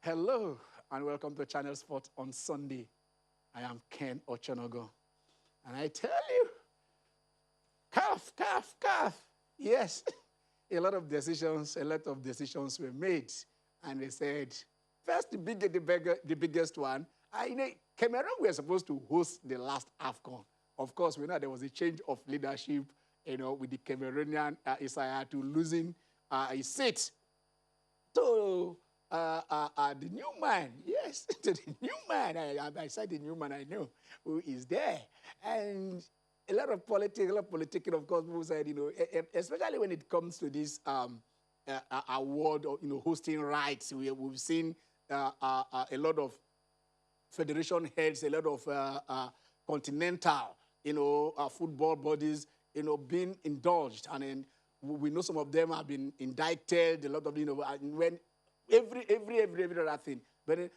Hello, and welcome to Channel Sport on Sunday. I am Ken Ochonogo. And I tell you, calf. Yes, a lot of decisions were made. And they said, first, the biggest one, Cameroon were supposed to host the last AFCON. Of course, we know there was a change of leadership, with the Cameroonian Isaiah to losing his seat. So, the new man, yes, to the new man, I said the new man I know, who is there. And a lot of politics, of course, people said, especially when it comes to this award or, hosting rights, we've seen a lot of federation heads, a lot of continental, football bodies, being indulged. And then we know some of them have been indicted, a lot of, and when every other thing. But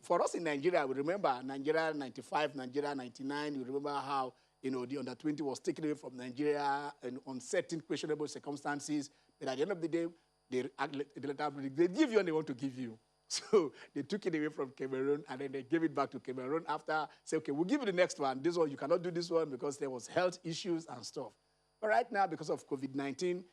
for us in Nigeria, we remember Nigeria 95, Nigeria 99. You remember how, the under-20 was taken away from Nigeria and on certain questionable circumstances. But at the end of the day, they give you and they want to give you. So they took it away from Cameroon and then they gave it back to Cameroon after, say, okay, we'll give you the next one. This one, you cannot do this one because there was health issues and stuff. But right now, because of COVID-19,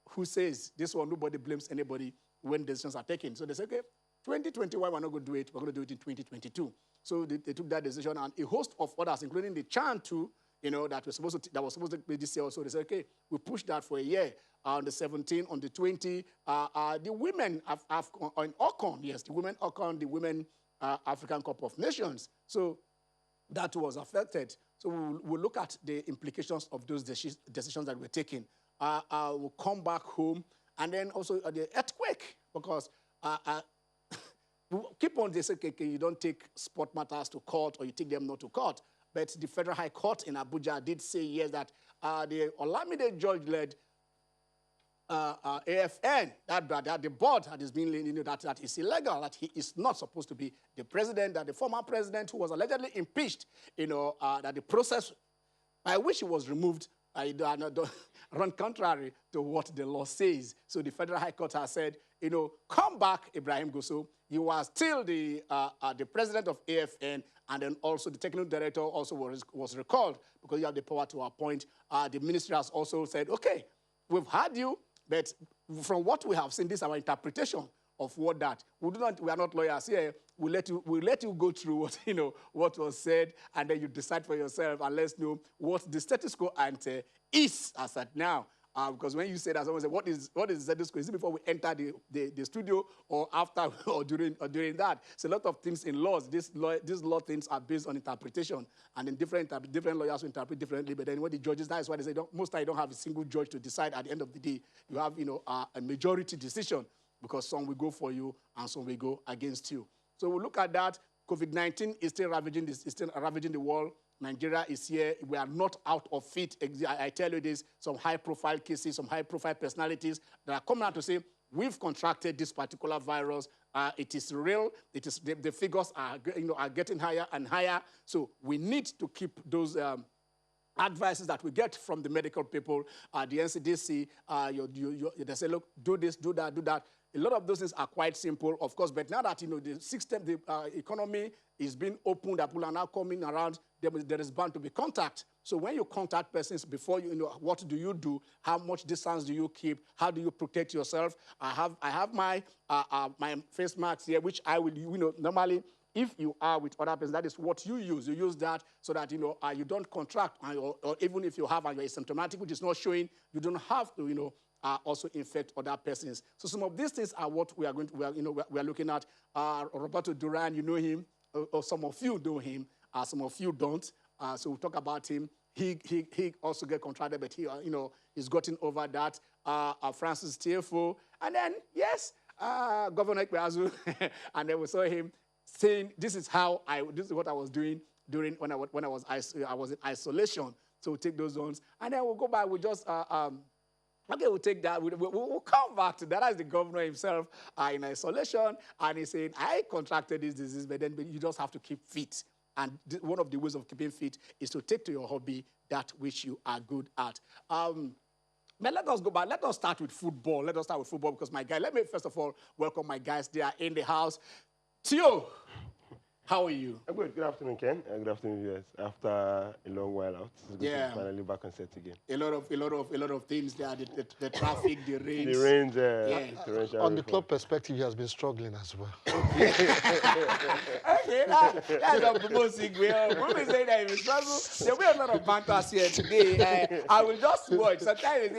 who says this one, nobody blames anybody when decisions are taken. So they say, okay, 2021, we're not going to do it. We're going to do it in 2022. So they took that decision, and a host of others, including the CHAN too, that was supposed to be this year also. They said, okay, we pushed that for a year. On the 17th, on the 20th, the women in Ocon, yes, the women Ocon, the women African Cup of Nations. So that was affected. So we'll look at the implications of those decisions that were taken. We'll come back home, and then also the earthquake, because keep on, they say, okay, you don't take sport matters to court or you take them not to court. But the Federal High Court in Abuja did say, yes, that the Olamide judge-led AFN, that the board has been, that is illegal, that he is not supposed to be the president, that the former president who was allegedly impeached, that the process by which he was removed run contrary to what the law says. So the Federal High Court has said, come back, Ibrahim Goso. You are still the president of AFN, and then also the technical director also was recalled because you have the power to appoint. The ministry has also said, okay, we've had you, but from what we have seen, this is our interpretation of what that. We are not lawyers here. We'll let you go through what, what was said, and then you decide for yourself and let's know what the status quo ante is as at now. Because when you say that, someone say, what is the status quo? Is it before we enter the studio or after or during that? So a lot of things in laws, these law things are based on interpretation, and then different lawyers will interpret differently. But then when the judges, that is why they say most times you don't have a single judge to decide at the end of the day. You have a majority decision, because some will go for you and some will go against you. So we'll look at that. COVID-19 is still ravaging the world. Nigeria is here. We are not out of it. I tell you this, some high-profile cases, some high-profile personalities that are coming out to say, we've contracted this particular virus. It is real. It is the figures are getting higher and higher. So we need to keep those advices that we get from the medical people, the NCDC. They say, look, do this, do that, do that. A lot of those things are quite simple, of course, but now that, the system, the economy is being opened, that people are now coming around, there is bound to be contact. So when you contact persons before, what do you do? How much distance do you keep? How do you protect yourself? I have my face masks here, which I will, normally, if you are with other persons, that is what you use. You use that so that, you don't contract, or even if you have and you're asymptomatic, which is not showing, you don't have to, also infect other persons. So some of these things are what we are looking at. Roberto Duran, you know him, or some of you know him, some of you don't. So we'll talk about him. He also get contracted, but he's gotten over that. Francis Tiefo, and then yes, Governor Ikpeazu, and then we saw him saying, this is what I was doing during when I was in isolation. So we'll take those ones, and then we'll go back. We just okay, we'll take that. We'll come back to that as the governor himself in isolation, and he's saying, I contracted this disease, but then you just have to keep fit. And one of the ways of keeping fit is to take to your hobby that which you are good at. But let us go back. Let us start with football. Let us start with football because my guy, let me first of all welcome my guys. They are in the house. Theo, how are you? I'm good. Good afternoon, Ken. Good afternoon, viewers. After a long while out, it's good to be finally back on set again. A lot of things there. The traffic, the rains. The rains, on the club perspective, he has been struggling as well. Okay, that's the most segue. When we say that we struggle, there will be a lot of banters here today. I will just watch. Sometimes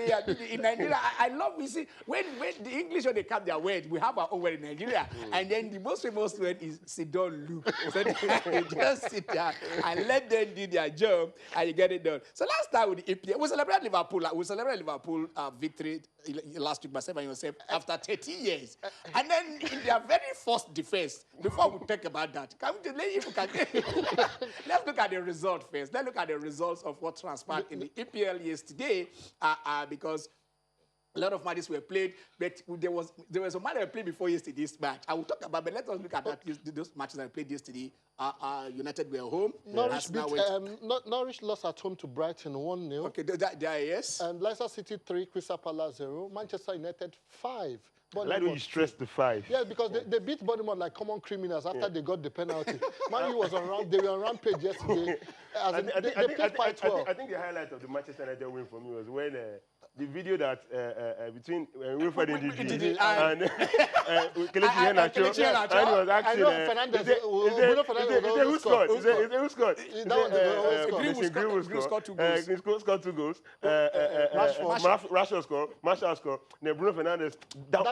in Nigeria, I love, we see, when the English, when they come their word, we have our own word in Nigeria. And then the most famous word is sit down, look. So you just sit there and let them do their job and you get it done. So let's start with the EPL. We celebrate Liverpool. We celebrate Liverpool victory last week, myself and yourself, after 30 years. And then in their very first defense, before we talk about that, let's look at the result first. Let's look at the results of what transpired in the EPL yesterday, because a lot of matches were played, but there was a match that played before yesterday's match. I will talk about, but let us look at those matches that played yesterday. United were home. Norwich lost at home to Brighton 1-0. Okay, yes. And Leicester City 3, Crystal Palace 0, Manchester United 5. Why do you stress the 5? Yeah, because they beat Bournemouth like common criminals after they got the penalty. Man U was they were on rampage yesterday. They played quite well. I think the highlight of the Manchester United win for me was when the video that between Wilfred Ndidi and Kelechi Iheanacho, and he was asking, who scored? Who scored? Greenwood scored 2 goals. Rashford scored. Martial scored. Then Bruno Fernandes that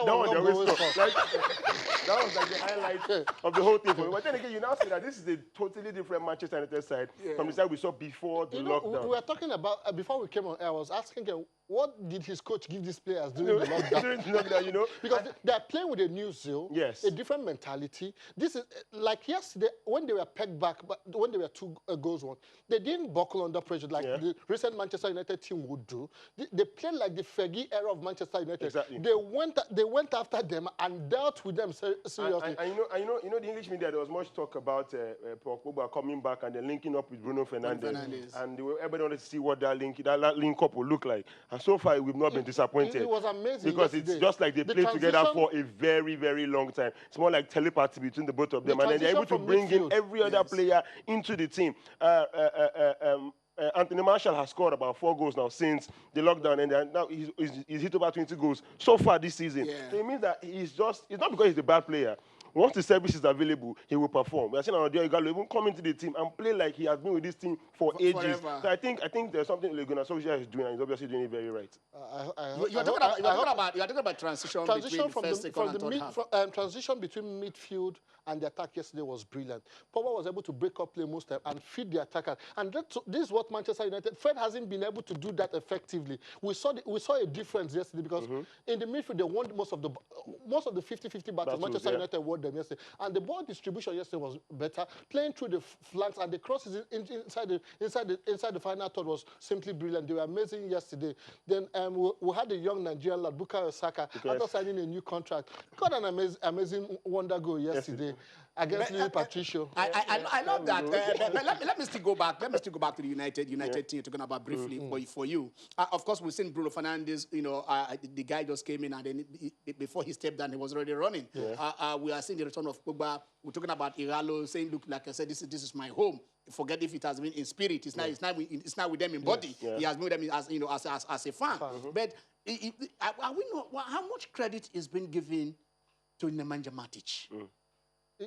was like the highlight of the whole thing. But then again, you now see that this is a totally different Manchester United side from the side we saw before the lockdown. We were talking about, before we came on air, I was asking him, what did his coach give these players during the lockdown? During the lockdown, you know? Because they are playing with a new zeal, yes, a different mentality. This is, like yesterday, when they were pegged back, but when they were 2 goals won, they didn't buckle under pressure like the recent Manchester United team would do. They played like the Fergie era of Manchester United. Exactly. They went after them and dealt with them seriously. And you know, the English media, there was much talk about Paul Pogba coming back and then linking up with Bruno Fernandes. And everybody wanted to see what that link up will look like. And so far, we've not been disappointed. It was amazing because it's just like they played together for a very, very long time. It's more like telepathy between the both of them. And then they're able to bring in every other player into the team. Anthony Martial has scored about 4 goals now since the lockdown, and now he's hit over 20 goals so far this season. So it means that it's not because he's a bad player. Once the service is available, he will perform. We are seeing Anadio Igalo even come into the team and play like he has been with this team for ages. Forever. So I think there's something Ole Gunnar Solskjaer is doing, and he's obviously doing it very right. You are talking about transition between the first, second, and third half. Transition between midfield and the attack yesterday was brilliant. Pogba was able to break up play most time and feed the attacker. And this is what Manchester United, Fred hasn't been able to do that effectively. We saw a difference yesterday because in the midfield they won most of the 50-50 battles. Manchester United won them yesterday. And the ball distribution yesterday was better. Playing through the flanks and the crosses inside the final third was simply brilliant. They were amazing yesterday. Then we had a young Nigerian lad, Bukayo Saka, after signing a new contract. Got an amazing wonder goal yesterday against Lily Patricio. I love that. Let me still go back. Let me still go back to the United team you're talking about briefly for you. Of course, we've seen Bruno Fernandes. You know, the guy just came in and then before he stepped down, he was already running. We are seeing the return of Pogba. We're talking about Igalo saying, "Look, like I said, this is my home. Forget if it has been in spirit. It's not with them in body. He has been with them as a fan. But are we not? How much credit is being given to Nemanja Matic?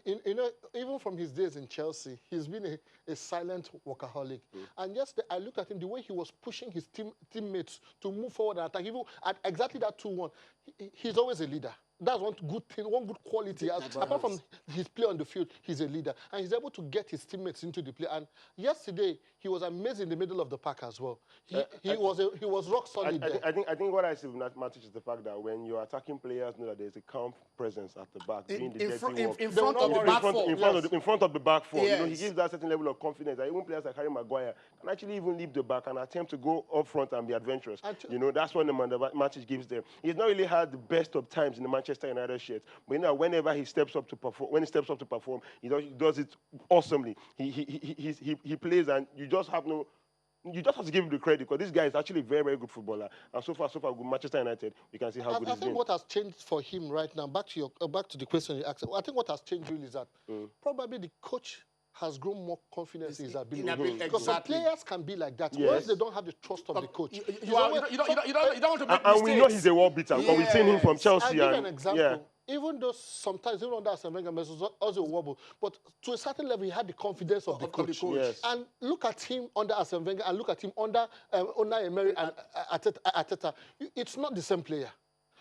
You know, even from his days in Chelsea, he's been a silent workaholic. And yesterday, I looked at him, the way he was pushing his teammates to move forward and attack. Even at exactly that 2-1, he's always a leader. That's one good thing, one good quality. Apart from his play on the field, he's a leader. And he's able to get his teammates into the play. And yesterday, he was amazing in the middle of the pack as well. He was rock solid there. I think what I see with Matic is the fact that when your attacking players know that there's a calm presence at the back, doing the dirty work. In front of the back four. In front of the back four. You know, he gives that certain level of confidence that even players like Harry Maguire can actually even leave the back and attempt to go up front and be adventurous. You know, that's what Matic gives them. He's not really had the best of times in the Manchester United shirt, but you know, whenever he steps up to perform, he does it awesomely. He plays and you just have no you just have to give him the credit because this guy is actually a very, very good footballer. And so far, with Manchester United, you can see how good he's been. I think what has changed for him right now, back to the question you asked, I think what has changed really is that probably the coach has grown more confidence in his ability. Because some players can be like that. Once they don't have the trust of the coach. You don't want to make mistakes. And we know he's a world beater because we've seen him from Chelsea. I'll give you an example. Even though sometimes, even under Arsene Wenger, was also a wobble, but to a certain level, he had the confidence of the coach. Yes. And look at him under Arsene Wenger and look at him under Unai Emery and Arteta. It's not the same player.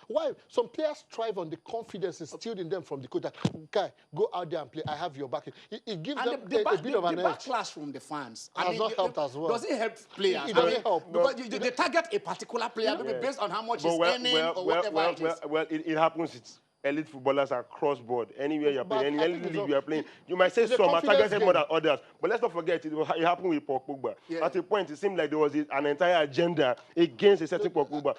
Why? Some players thrive on the confidence instilled in them from the coach that, guy, go out there and play. I have your backing. It gives them a bit of an edge. The backlash from the fans has not helped as well. Does it help players? It doesn't help. Because they target a particular player maybe based on how much he's earning or whatever it is. Well, it happens. It's elite footballers are cross-board. Anywhere you're playing, any league you are playing. You might say some are targeted more than others. But let's not forget, it happened with Paul Pogba. At a point, it seemed like there was an entire agenda against a certain Paul Pogba.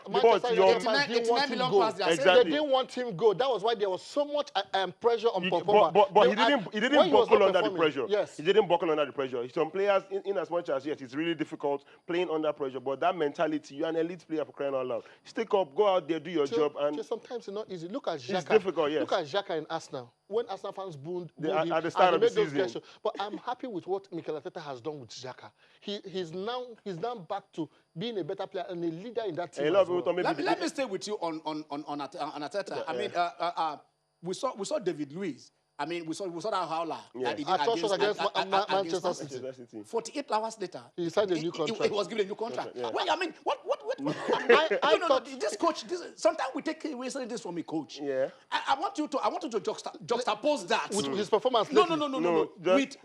They didn't want him go. That was why there was so much pressure on Paul Pogba. But he didn't buckle under the pressure. Yes. He didn't buckle under the pressure. Some players, in as much as, yes, it's really difficult playing under pressure, but that mentality, you're an elite player for crying out loud. Stick up, go out there, do your job. And sometimes it's not easy. Look at Xhaka. It's difficult, yes. Look at Xhaka in Arsenal. When Arsenal fans booed him at the start of the season. Gestures. But I'm happy with what Mikel Arteta has done with Xhaka. He's now back to being a better player and a leader in that team. Let me stay with you on Arteta. I mean, we saw David Luiz. I mean, we saw that howler that he did against Manchester City. 48 hours later, he signed a new contract. He was given a new contract. Yeah. Well, I mean, what? I thought this coach. Sometimes we take away this from a coach. Yeah. I want you to juxtapose that with his performance. No. With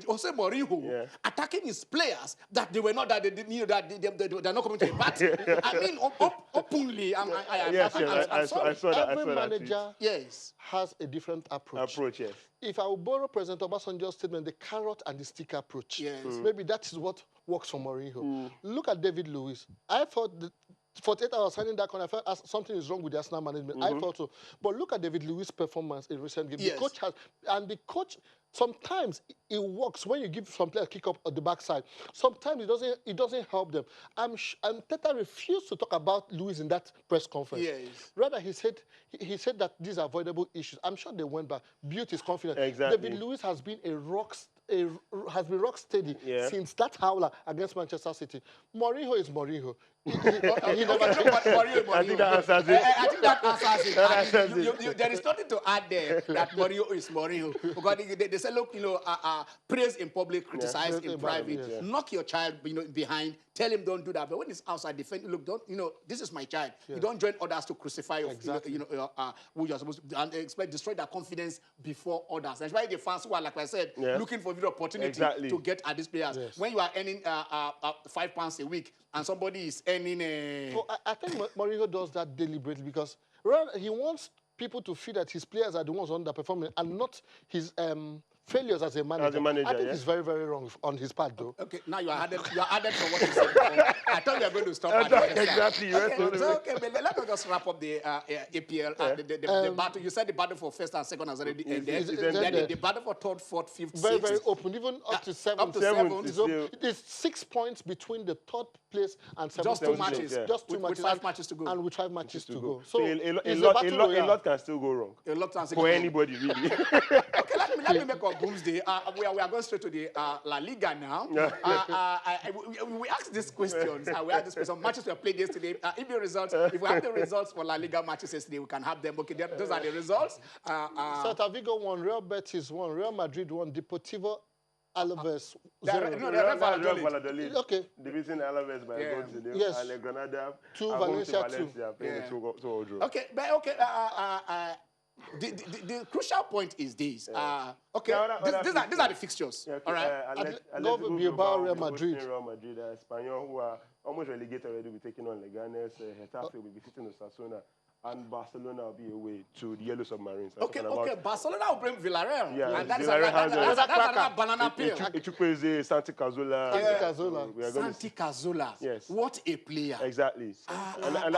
Jose Mourinho attacking his players that they were not that they didn't know that they're not coming to a party. I mean, openly. I saw that. Every manager. Yes. Has a different approach. Yes. If I will borrow President Obasanjo's statement, the carrot and the stick approach, maybe that is what works for Mourinho. Look at David Luiz. I thought that 48 hours signing that corner, I felt something is wrong with the Arsenal management. I thought so. But look at David Luiz's performance in recent games. The coach sometimes it works when you give some players kick up at the backside. Sometimes it doesn't help them. And Teta refused to talk about Luiz in that press conference. Yes. Rather, he said that these are avoidable issues. I'm sure they went back. Built his confidence. Exactly. David Luiz has been rock steady since that howler against Manchester City. Mourinho is Mourinho. He never changed. I think that answers it. I think that answers it. There is nothing to add there that Mourinho is Mourinho. Because they say, look, praise in public, criticize in private. Knock your child behind. Tell him don't do that. But when it's outside, defend. Look, this is my child. You don't join others to crucify who you're supposed to, and expect destroy their confidence before others. That's why the fans who are, like I said, looking for the opportunity to get at these players. Yes. When you are earning £5 a week and somebody is earning I think Mourinho does that deliberately because he wants people to feel that his players are the ones underperforming and not his failures as a manager. I think it's very, very wrong on his part, though. Okay, now you are added for what you said. I thought you were going to stop at exactly. Let me just wrap up the APL. The battle. You said the battle for first and second has already ended. The battle for third, fourth, fifth, very, sixth. very open, even up to seventh. Up to seventh. It is 6 points between the third place and seventh. Just 2 matches. Just 2 matches. With 5 matches to go. And with 5 matches to go. So a lot can still go wrong. A lot can still for anybody, really. Okay, let me make our doomsday. We are going straight to the La Liga now. We asked these questions. We had this question. Matches were played yesterday. If we have the results for La Liga matches yesterday, we can have them. Okay, those are the results. Celta Vigo won, Real Betis won, Real Madrid won, Deportivo Alaves. Real Valladolid. Okay. Defeating Alaves by a goal to nil. Yes. And Granada. 2 Valencia 2 draw. Okay, but okay. The crucial point is this. Okay, these are the fixtures. Yeah, okay. All right. Go Bilbao, Real Madrid. Real Madrid, Espanyol, who are almost relegated already, will be taking on Leganes. Getafe will be visiting Osasuna. And Barcelona will be away to the Yellow Submarines. Okay. Barcelona will bring Villarreal. Yeah, and that's another banana peel. It took place Santi Cazorla. Santi Cazorla. Yes. What a player. Exactly. And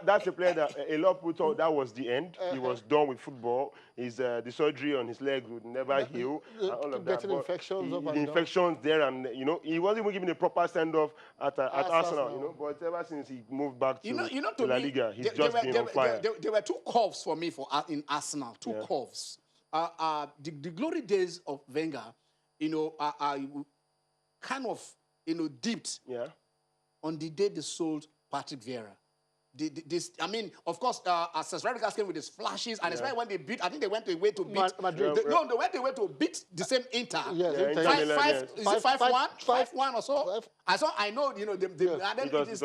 that's a player that a lot of people thought that was the end. He was done with football. the surgery on his leg would never heal, and all of that. Getting infections up and the down. infections there, and he wasn't even given a proper send-off at Arsenal, But ever since he moved back to to La me, Liga, he's just been on fire. There were two curves for me in Arsenal. Two curves. The glory days of Wenger, kind of, dipped. Yeah. On the day they sold Patrick Vieira. I mean, of course, Cesc Fabregas came with his flashes, and especially when they beat, I think they went away to beat Madrid. they went away to beat the same Inter. Yes, Inter Inter. Is it 5-1? 5-1 or so? I know, and then Because,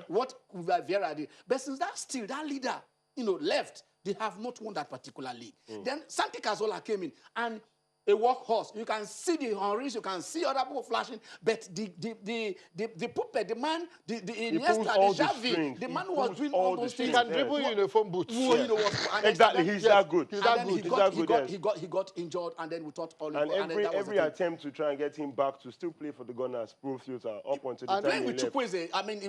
what Vieira did. But since that leader, left, they have not won that particular league. Then Santi Cazorla came in, and a workhorse. You can see the Henrys, you can see other people flashing, but the puppet, the man, the Iniesta, the Xavi, the man who was doing all those things. He can dribble in uniform boots. Exactly, he's that good. He's that good. He got injured, and then we thought all and over. every attempt to try and get him back to still play for the Gunners proved futile up until the time he left.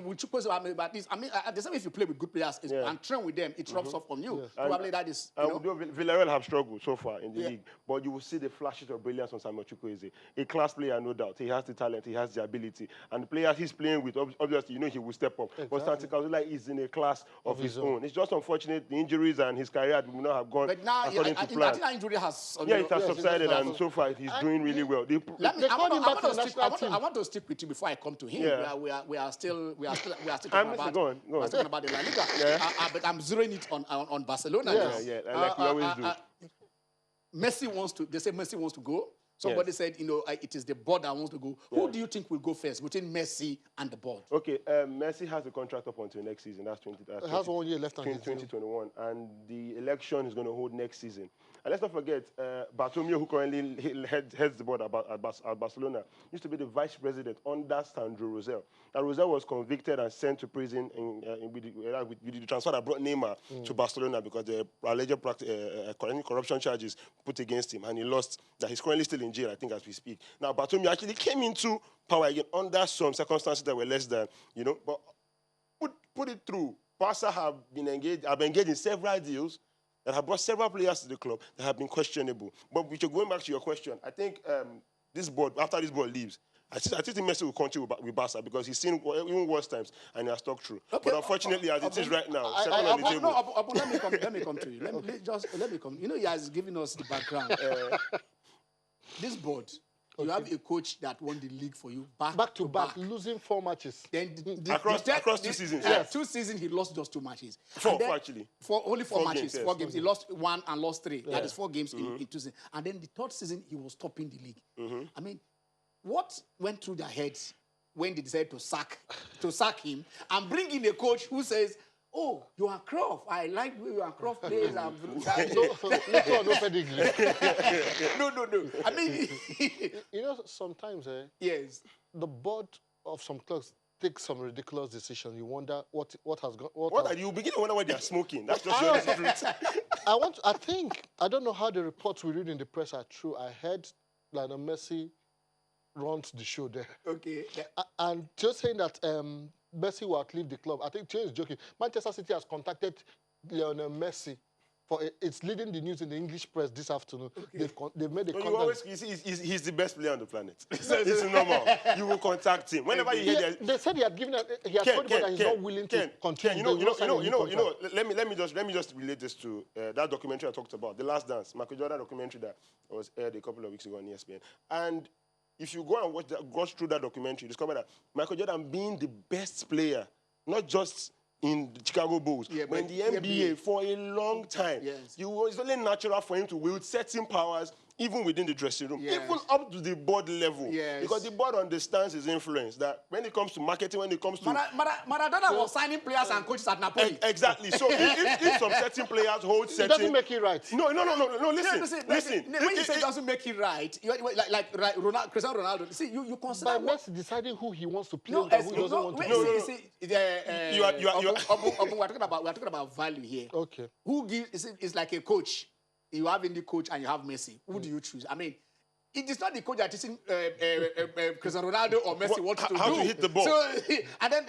With Chukwueze, but this, the same if you play with good players and train with them, it rubs off on you. Yes. Probably that is. Villarreal have struggled so far in the league, but you will see the flashes of brilliance on Samuel Chukwueze. A class player, no doubt. He has the talent, he has the ability. And the players he's playing with, obviously, he will step up. Exactly. But Santi Cazorla is in a class of his own. It's just unfortunate the injuries and his career would not have gone according to plan. I think that injury has... it has subsided, and so far he's doing really well. I want to stick with you before I come to him. Yeah. We are still talking about the La Liga. But I'm zeroing it on Barcelona. Like we always do. They say Messi wants to go. Somebody said, it is the board that wants to go. Who do you think will go first between Messi and the board? Okay, Messi has a contract up until next season. That's 1 year left on 2021. And the election is going to hold next season. And let's not forget, Bartomeu, who currently heads the board at Barcelona, used to be the vice president under Sandro Rosell. Now, Rosell was convicted and sent to prison with the transfer that brought Neymar to Barcelona because the alleged corruption charges put against him, and he lost that. He's currently still in jail, I think, as we speak. Now, Bartomeu actually came into power again under some circumstances that were less than, but put it through. Barca have been engaged in several deals that have brought several players to the club that have been questionable. But going back to your question, I think after this board leaves, I think Messi will continue with Barca because he's seen even worse times and he has stuck through. Okay. But unfortunately, as it is right now, second on the table. Let me come to you. Let me come. He has given us the background. This board, you have a coach that won the league for you back to back, losing 4 matches. Then across 2 seasons. Yes, 2 seasons he lost just 2 matches. Four actually. Only 4 matches. Games, 4 games. He lost 1 and lost 3. That is 4 games in 2 seasons. And then the 3rd season he was topping the league. I mean, what went through their heads when they decided to sack him and bring in a coach who says, "Oh, you are Croft. I like you are Croft plays." No I mean, sometimes yes, the board of some clubs take some ridiculous decision. You wonder what has gone. You begin to wonder why they are smoking. That's just the honest truth. I don't know how the reports we read in the press are true. I heard Lionel Messi runs the show there. Okay. And just saying that Messi will outlive the club. I think Thierry is joking. Manchester City has contacted Lionel Messi it's leading the news in the English press this afternoon. Okay. They've made a contact. He's the best player on the planet. It's normal. You will contact him whenever you hear. They said he had given. He has told that he's not willing to continue. Let me just relate this to that documentary I talked about, The Last Dance, Michael Jordan documentary that was aired a couple of weeks ago on ESPN. And if you go and go through that documentary, you discover that Michael Jordan being the best player, not just in the Chicago Bulls, but in the NBA for a long time. Yes. It's only natural for him to wield certain powers even within the dressing room, even up to the board level. Yes. Because the board understands his influence, that when it comes to marketing, when it comes to... Maradona was signing players and coaches at Napoli. Exactly. So if some certain players hold certain... It doesn't make it right. No, listen. When you say it doesn't make it right, like Cristiano Ronaldo, see, you consider... By Messi deciding who he wants to play and who doesn't want to play. We're talking about value here. Okay. Who gives... It's like a coach. You have in the coach and you have Messi. Who do you choose? I mean, it is not the coach that is in Cristiano Ronaldo or Messi what to do. How to hit the ball. So, and then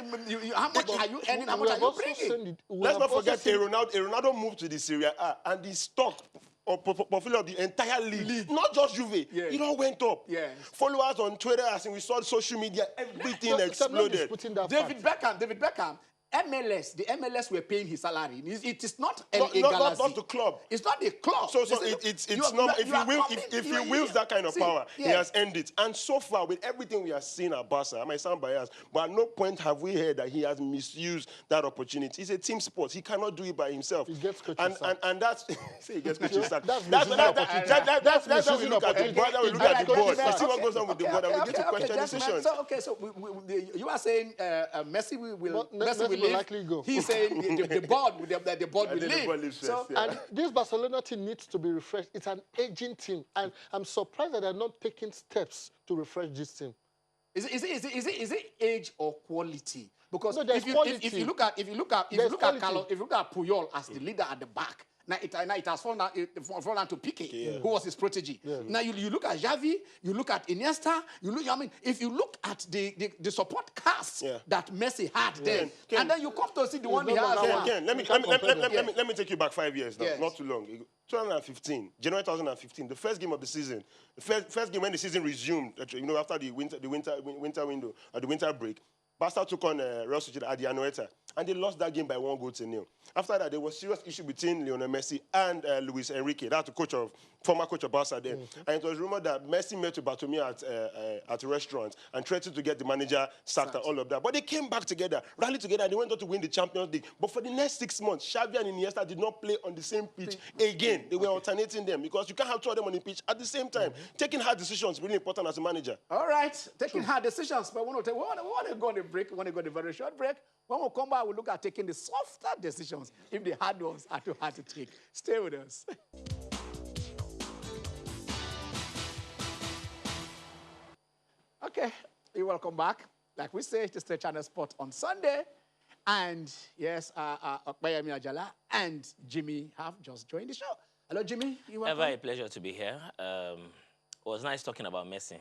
how much are you earning? How much are you bringing? Let's not forget Ronaldo moved to the Serie A and the stock or portfolio of the entire league. Not just Juve. Yeah. It all went up. Yes. Followers on Twitter, as in we saw social media, everything exploded. David Beckham, MLS, the MLS were paying his salary. It is not not the club. It's not the club. So it's not. If he wields that kind of power, he has earned it. And so far, with everything we are seeing at Barca, I might sound biased, but at no point have we heard that he has misused that opportunity. It's a team sport. He cannot do it by himself. He gets coaching and that's he gets coaching sacked. That's how we look at the board. We look at the board. We see what goes on with the board, and we get to question decisions. So you are saying Messi will likely go. He's saying the board will leave. So, and this Barcelona team needs to be refreshed. It's an aging team, and I'm surprised that they're not taking steps to refresh this team. Is it age or quality? Because No, if you look at Puyol as the leader at the back, now it has fallen down to Piqué, who was his protege. Now you look at Xavi, you look at Iniesta, if you look at the support cast that Messi had then, and then you come to see the one he has now. Let me take you back 5 years now, not too long. 2015, January 2015, the first game of the season, the first game when the season resumed, after the winter window, or the winter break, Barca took on Real Sociedad at the Anoeta, and they lost that game by 1-0. After that, there was serious issue between Lionel Messi and Luis Enrique, that's the former coach of Barca then. And it was rumored that Messi met with Bartomeu at a restaurant and threatened to get the manager sacked and all of that. But they came back together, rallied together, and they went on to win the Champions League. But for the next 6 months, Xavi and Iniesta did not play on the same pitch again. They were alternating them because you can't have two of them on the pitch at the same time. Taking hard decisions is really important as a manager. All right, taking hard decisions. But we want to go on a break. We want to go on a very short break. When we come back, we'll look at taking the softer decisions if the hard ones are too hard to take. Stay with us. Okay, you're welcome back. Like we say, it's the Channel Sport on Sunday. And yes, Okpeyemi Ajala and Jimmy have just joined the show. Hello, Jimmy. You welcome. Ever a pleasure to be here. It was nice talking about Messi.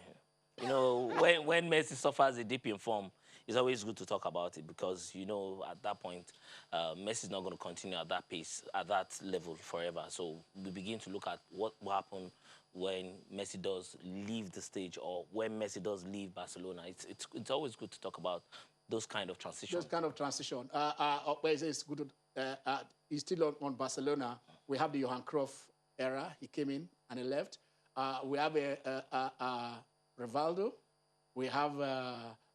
You know, when Messi suffers a dip in form, it's always good to talk about it because, at that point, Messi is not going to continue at that pace, at that level forever. So we begin to look at what will happen when Messi does leave the stage or when Messi does leave Barcelona. It's always good to talk about those kind of transitions. Those kind of transition. It's good. He's still on Barcelona. We have the Johan Cruyff era. He came in and he left. We have Rivaldo. We have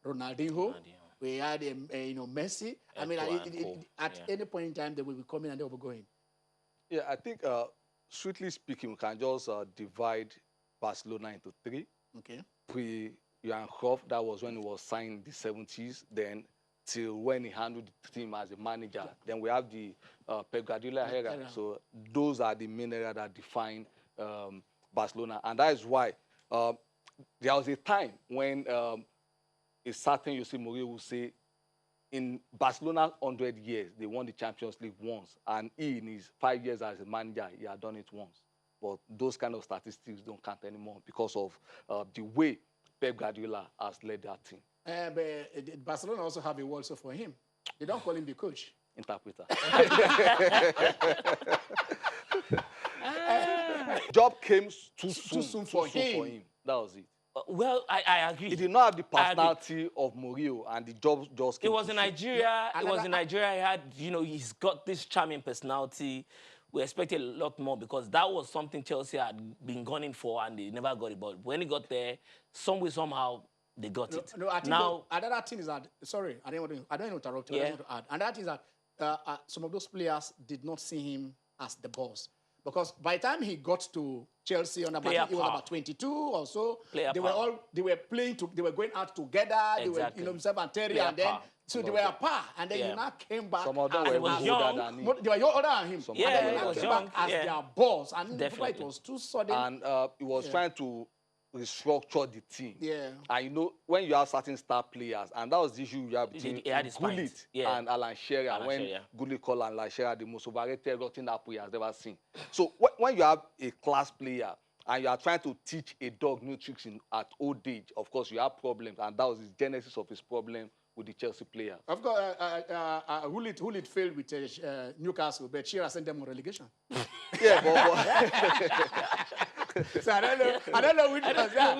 Ronaldinho. We had Messi. I mean, at any point in time, they will be coming and they will be going. Yeah, I think, strictly speaking, we can just divide Barcelona into three. Okay. Pre-Johan Cruyff, that was when he was signed in the 70s. Then till when he handled the team as a manager. Then we have the Pep Guardiola era. So those are the main era that define Barcelona. And that is why there was a time when a certain Jose Mourinho will say, in Barcelona's 100 years, they won the Champions League once. And he, in his 5 years as a manager, he had done it once. But those kind of statistics don't count anymore because of the way Pep Guardiola has led that team. But Barcelona also have a word so for him. They don't call him the coach. Interpreter. Job came too soon for him. That was it. Well, I agree. He did not have the personality of Mourinho, and the job just came. It was in Nigeria. It was in Nigeria. He had, he's got this charming personality. We expected a lot more because that was something Chelsea had been gunning for, and they never got it. But when he got there, somehow they got it. No, I think now another thing is that I don't want to interrupt you. I don't want to add. Another thing is that some of those players did not see him as the boss. Because by the time he got to Chelsea, he was about 22 or so. They were playing. They were going out together. Exactly. They were, himself and Terry, and then so they were apart. And then he now came back. Some of them were older than him. They were older than him. Yeah, and then he was came young. back as their boss. And definitely, it was too sudden. And he was trying to restructure the team. Yeah. And when you have certain star players, and that was the issue you have between Gullit and Alan Shearer, when Gullit called Alan Shearer the most overrated rotten apple he has ever seen. So when you have a class player and you are trying to teach a dog new tricks at old age, of course you have problems, and that was the genesis of his problem with the Chelsea players. Of course, Hull failed with Newcastle, but Shearer sent them on relegation. Yeah, but So I don't know which was that.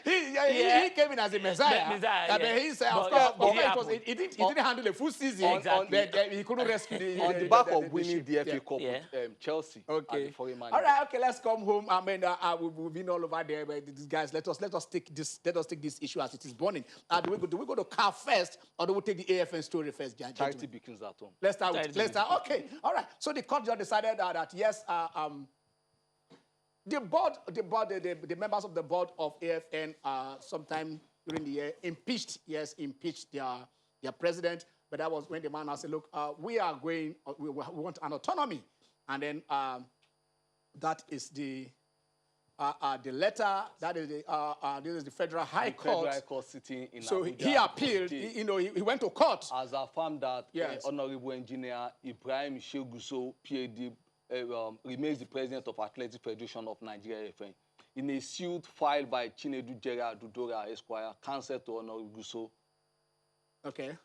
He came in as a messiah. Messiah, But he said, of But course, he didn't handle a full season. Exactly. But he couldn't rescue on the back of winning ship. the FA Cup with Chelsea. Okay. As the foreign manager. All right. Okay. Let's come home. I mean, we've been all over there, but these guys, let us take this issue as it is burning. Do we go to car first, or do we take the AFN story first, gentlemen? Charity begins at home. Let's start. Okay. All right. So the court just decided that yes, the members of the board of AFN sometime during the year impeached their president. But that was when the man said, look, we want an autonomy. And then that is the letter, that is this is the Federal High Court. Federal High Court sitting in So Abuja. he appealed, he went to court. As affirmed that Yes. Honorable Engineer Ibrahim Sheguso, PhD, remains the president of Athletic Federation of Nigeria, AFN. In a suit filed by Chinedu Jera Dudora Esquire, counsel to Honorable Guso. Okay.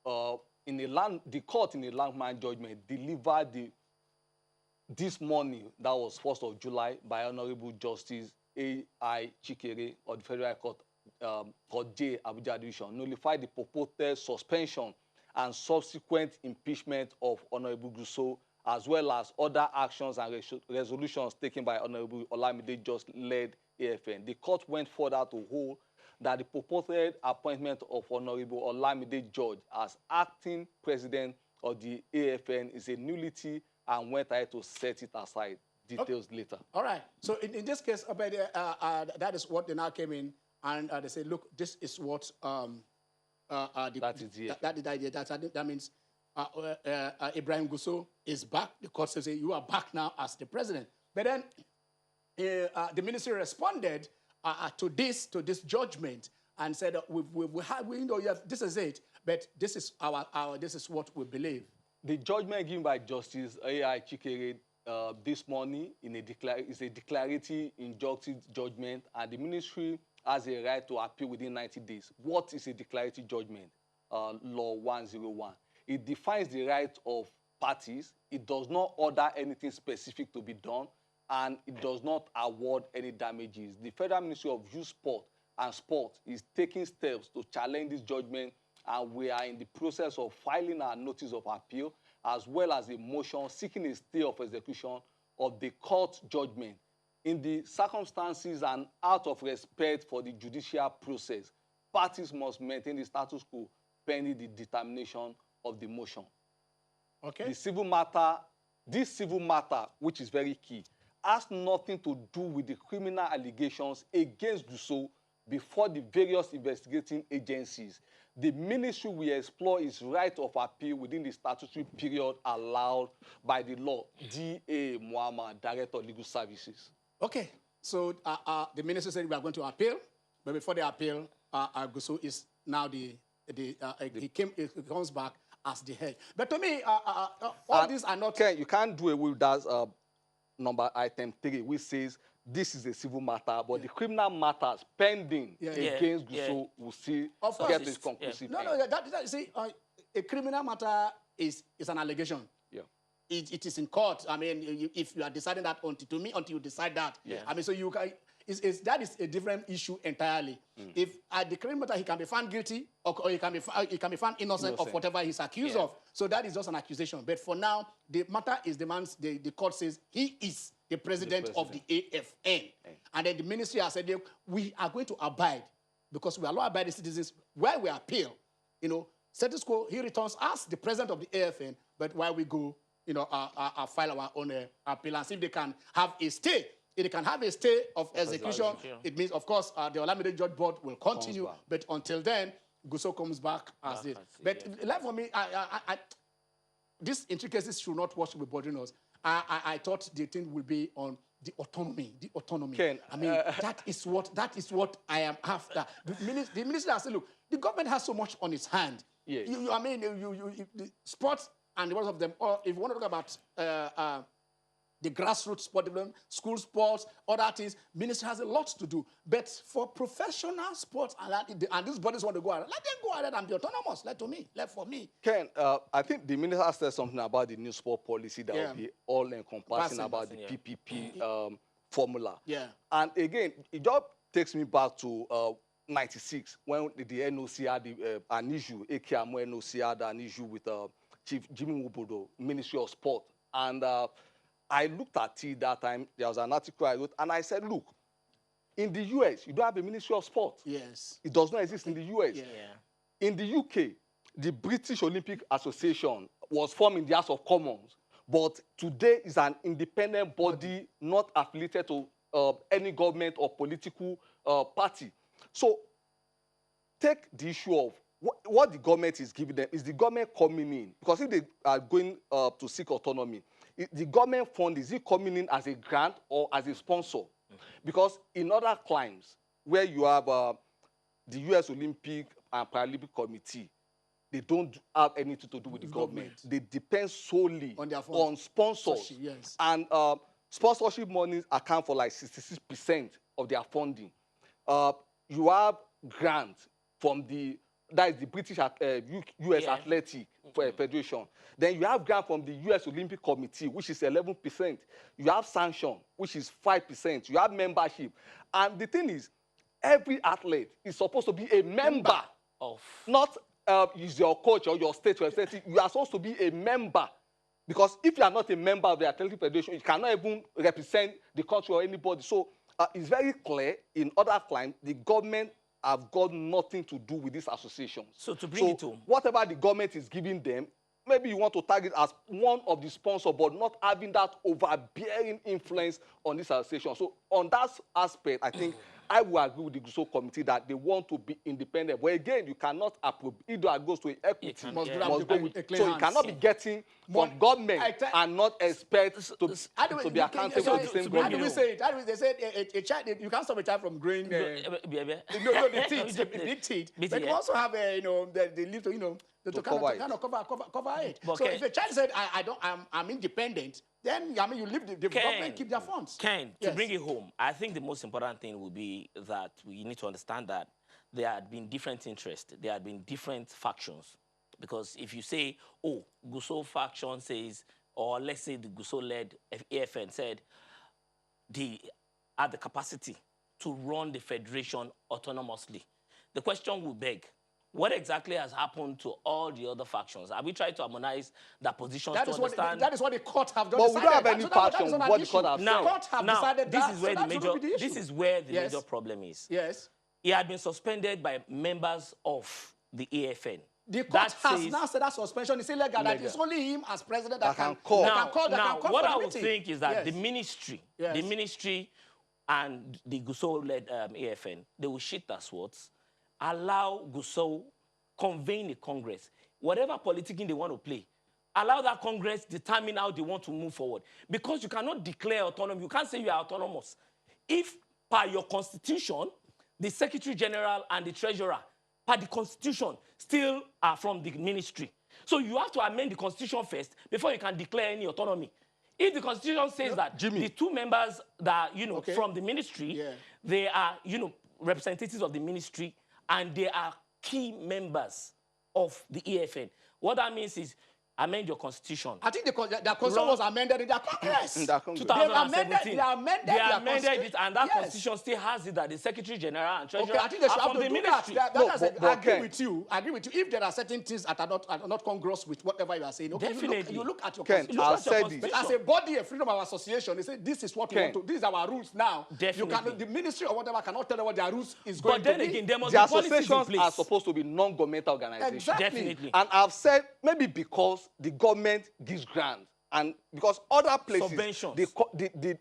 The court in a landmark judgment delivered this morning, that was 1st of July, by Honorable Justice A.I. Chikere of the Federal Court, Court J, Abuja Division, nullified the purported suspension and subsequent impeachment of Honorable Guso, as well as other actions and resolutions taken by Honorable Olamide Just-led AFN. The court went further to hold that the purported appointment of Honorable Olamide George as acting president of the AFN is a nullity and went ahead to set it aside. Details later. All right. So in this case, that is what they now came in and they say, look, this is what that is the idea. That means Ibrahim Guso is back. The court says, you are back now as the president. But then the ministry responded to this judgment and said, this is it, but this is what we believe. The judgment given by Justice A.I. Chikere this morning is a declarative injunctive judgment, and the ministry has a right to appeal within 90 days. What is a declarative judgment? Law 101. It defines the right of parties. It does not order anything specific to be done, and it does not award any damages. The Federal Ministry of Youth Sport and Sport is taking steps to challenge this judgment, and we are in the process of filing our notice of appeal, as well as a motion seeking a stay of execution of the court judgment. In the circumstances and out of respect for the judicial process, parties must maintain the status quo pending the determination of the motion. Okay. This civil matter, which is very key, has nothing to do with the criminal allegations against Guso before the various investigating agencies. The ministry will explore its right of appeal within the statutory period allowed by the law. D.A. Muhammad, Director of Legal Services. Okay. So the ministry said we are going to appeal, but before the appeal, Guso is now he comes back as the head. But to me, all these are not... You can't do away with that number item 3, which says this is a civil matter, but the criminal matters pending against Guso will see get this conclusive. No, see, a criminal matter is an allegation. Yeah. It is in court. I mean, if you are deciding that until you decide that. Yeah. I mean, so you can... that is a different issue entirely. If the criminal matter, he can be found guilty or he can be found innocent of whatever he's accused of. So that is just an accusation. But for now, the matter is the court says he is the president of the AFN. And then the ministry has said, we are going to abide because we are law-abiding citizens where we appeal. Status quo, he returns as the president of the AFN, but while we go, file our own appeal and see if they can have a stay. If they can have a stay of execution, it means, of course, the Olamide Judge Board will continue. But until then, Guso comes back as it. But for me, these intricacies should not watch with bothering us. I thought the thing will be on the autonomy. Ken, I mean, that is what I am after. The minister has said, look, the government has so much on its hand. Yes. The sports and the rest of them. Or if you want to talk about the grassroots sport development, school sports, other things. Ministry has a lot to do. But for professional sports, and these bodies want to go ahead, let them go ahead and be autonomous. Let for me. Ken, I think the minister said something about the new sport policy that will be all-encompassing about the PPP formula. Yeah. And again, it just takes me back to 96, when the NOC had an issue, AKMO NOC had an issue with Chief Jimmy Wubodo, Ministry of Sport. And I looked at it that time. There was an article I wrote, and I said, look, in the US, you don't have a Ministry of Sport. Yes. It does not exist in the US. Yeah. In the UK, the British Olympic Association was formed in the House of Commons, but today is an independent body not affiliated to any government or political party. So take the issue of what the government is giving them. Is the government coming in? Because if they are going to seek autonomy, the government fund, is it coming in as a grant or as a sponsor? Because in other climes where you have the US Olympic and Paralympic Committee, they don't have anything to do with the government. They depend solely on sponsors. Yes. And sponsorship monies account for like 66% of their funding. You have grants from that is the British US Athletic Federation. Then you have grant from the US Olympic Committee, which is 11%. You have sanction, which is 5%. You have membership. And the thing is, every athlete is supposed to be a member of, not is your coach or your state representative. You are supposed to be a member. Because if you are not a member of the Athletic Federation, you cannot even represent the country or anybody. So it's very clear in other climes, the government have got nothing to do with these associations. So to bring it home, whatever the government is giving them, maybe you want to target as one of the sponsors, but not having that overbearing influence on this association. So on that aspect, I think I will agree with the Gusau committee that they want to be independent. But again, you cannot approve. Either goes to equity. So you cannot be getting from government and not expect to be accountable to the same government. How do we say it? How do we, they said a child, you can't stop a child from growing the teeth, the big teeth. But you also have the little, to kind of cover it. So if a child said, I'm independent, then you leave the government keep their funds. To bring it home, I think the most important thing would be that we need to understand that there had been different interests, there had been different factions. Because if you say, oh, Gusau faction says, or let's say the Gusau-led AFN said, they had the capacity to run the federation autonomously. The question will beg, what exactly has happened to all the other factions? Have we tried to harmonize their positions to understand? That is what the court have done. But we don't have any faction. What the court have said. This is where the major problem is. Yes. He had been suspended by members of the AFN. The court has now said that suspension is illegal. That it's only him as president that can call. Now, what I would think is that the ministry and the Gusau-led AFN, they will shit their swords, allow Gusau convene a Congress. Whatever politicking they want to play, allow that Congress determine how they want to move forward. Because you cannot declare autonomy. You can't say you are autonomous. If, per your constitution, the Secretary General and the Treasurer, per the constitution, still are from the ministry. So you have to amend the constitution first before you can declare any autonomy. If the constitution says that the two members that are, from the ministry, they are, representatives of the ministry, and they are key members of the AFN. What that means is amend your constitution. I think the constitution was amended in their Congress. 2017. They amended it, and that constitution still has it that the Secretary General and Treasurer I think they should have from the ministry. I agree with you. If there are certain things that are not congruous with whatever you are saying, definitely. You look at your constitution. I'll say this. As a body, a freedom of association, they say this is what we want to. These are our rules now. Definitely. The ministry or whatever cannot tell them what their rules is going to be. But then again, there must the be policies in associations place. are supposed to be non-governmental organizations. Exactly. Definitely. And I've said maybe because the government gives grants, and because other places, the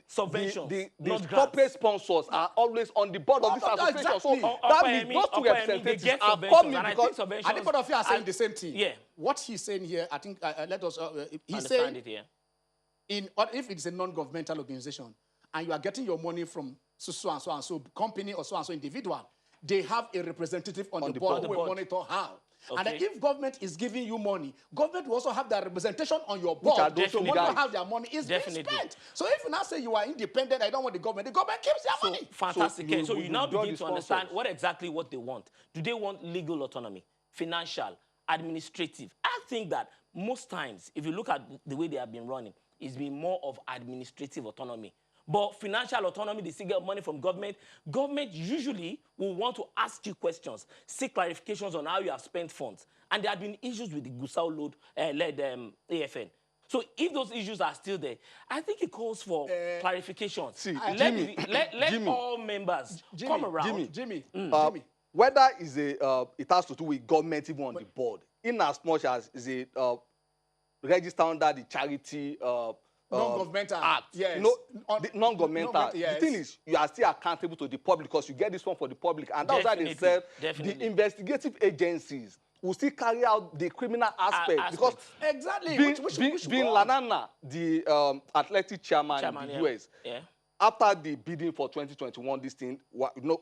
corporate sponsors are always on the board of this association. Exactly. So that means those two representatives are coming because... I think both of you are saying the same thing. Yeah. What he's saying here, I think, let us... he's saying saying, it here. If it's a non-governmental organization, and you are getting your money from so and so company or so and so individual, they have a representative on the board who will monitor how. And then Okay. if government is giving you money, government will also have their representation on your board. are those So two when guys. you have their money, it's being Definitely. spent. So if you now say you are independent, I don't want the government keeps their So money. fantastic. So So you you now withdraw begin the to understand sponsors. what exactly what they want. Do they want legal autonomy, financial, administrative? I think that most times, if you look at the way they have been running, it's been more of administrative autonomy. But financial autonomy, they still get money from government. Government usually will want to ask you questions, seek clarifications on how you have spent funds. And there have been issues with the Gusau-led AFN. So if those issues are still there, I think it calls for clarifications. See, let Jimmy, all members come around. Jimmy. Whether is it has to do with government even on the board, in as much as is a register under the charity Non-governmental act. yes. The non-governmental. Yes. The thing is, you are still accountable to the public because you get this one for the public, and that's why they said the investigative agencies will still carry out the criminal aspect because Exactly. being Lanana, the athletic chairman in the US. Yeah. After the bidding for 2021, this thing,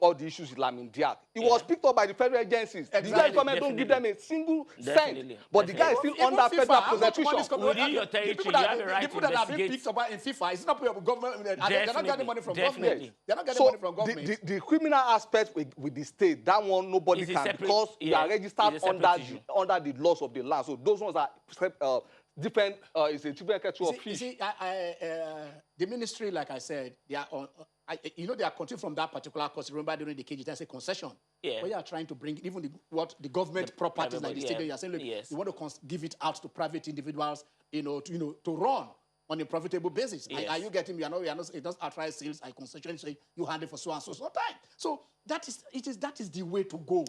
all the issues with Lamin Diak, it was picked up by the federal agencies. Exactly. The US government don't give them a single cent, but the guy is still under federal prosecution. Within your territory, you have the right to people that have been investigate. picked up in FIFA, it's not government. They're not getting money from government. They're not getting So money from government. the criminal aspect with the state, that one nobody It's a can separate- because you are it's registered a separate issue. under the laws of the land. So those ones are different. It's a different kettle of You fish. see, the ministry, like I said, they are on. They are continuing from that particular course. Remember during the KG, there's a concession. Yeah. Where you are trying to bring even the government properties like the private, stadium. You are saying, look, yes. you want to give it out to private individuals, to run on a profitable basis. Yes. Are you getting me? It does outright sales, a concession, so you handle for so and so time. So that is the way to go.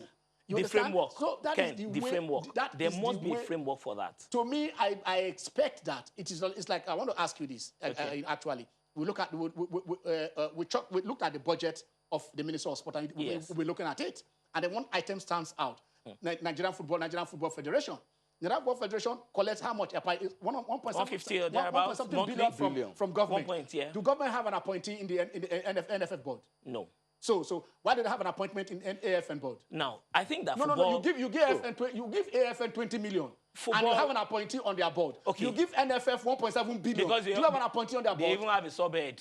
You The understand? framework. So that is Ken, the way, framework. that There is must the be a way- framework for that. To me, I expect that it's like I want to ask you this. Actually, we look at we looked at the budget of the Ministry of Sport, and Yes. we're looking at it, and then one item stands out: Nigerian Football Federation. Nigerian Football Federation collects how much? 150 or thereabouts, billion monthly? from government. 1 point, yeah. Do government have an appointee in the NFF board? No. So why did they have an appointment in AFN board? Now, I think that No. football... You give AFN 20 million. And you have an appointee on their board. Okay. You give NFF 1.7 billion. Because Do you have an appointee on their board? They even have a subhead.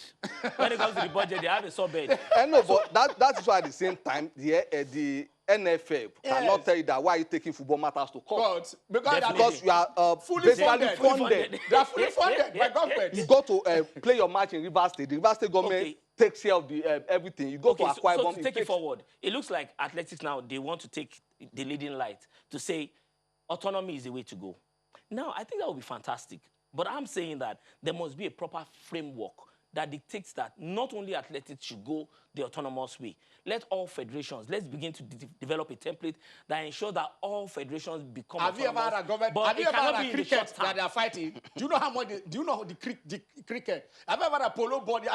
When it comes to the budget, they have a subhead. I know, but that is why at the same time the NFF cannot tell you that why are you taking football matters to court. Because you are fully basically funded. They are fully funded by government. You go to play your match in Rivers State. The Rivers State government takes care of the everything. You go to Akwa so Ibom. to take it forward, it looks like athletics now, they want to take the leading light to say autonomy is the way to go. Now, I think that would be fantastic. But I'm saying that there must be a proper framework that dictates that not only athletics should go the autonomous way. Let all federations, let's begin to develop a template that ensures that all federations become Have you ever autonomous. had a government? But Have you it ever cannot had be a in the cricket short that term. they are fighting? Do you know how much? Do you know the cricket? Have you ever had a polo body?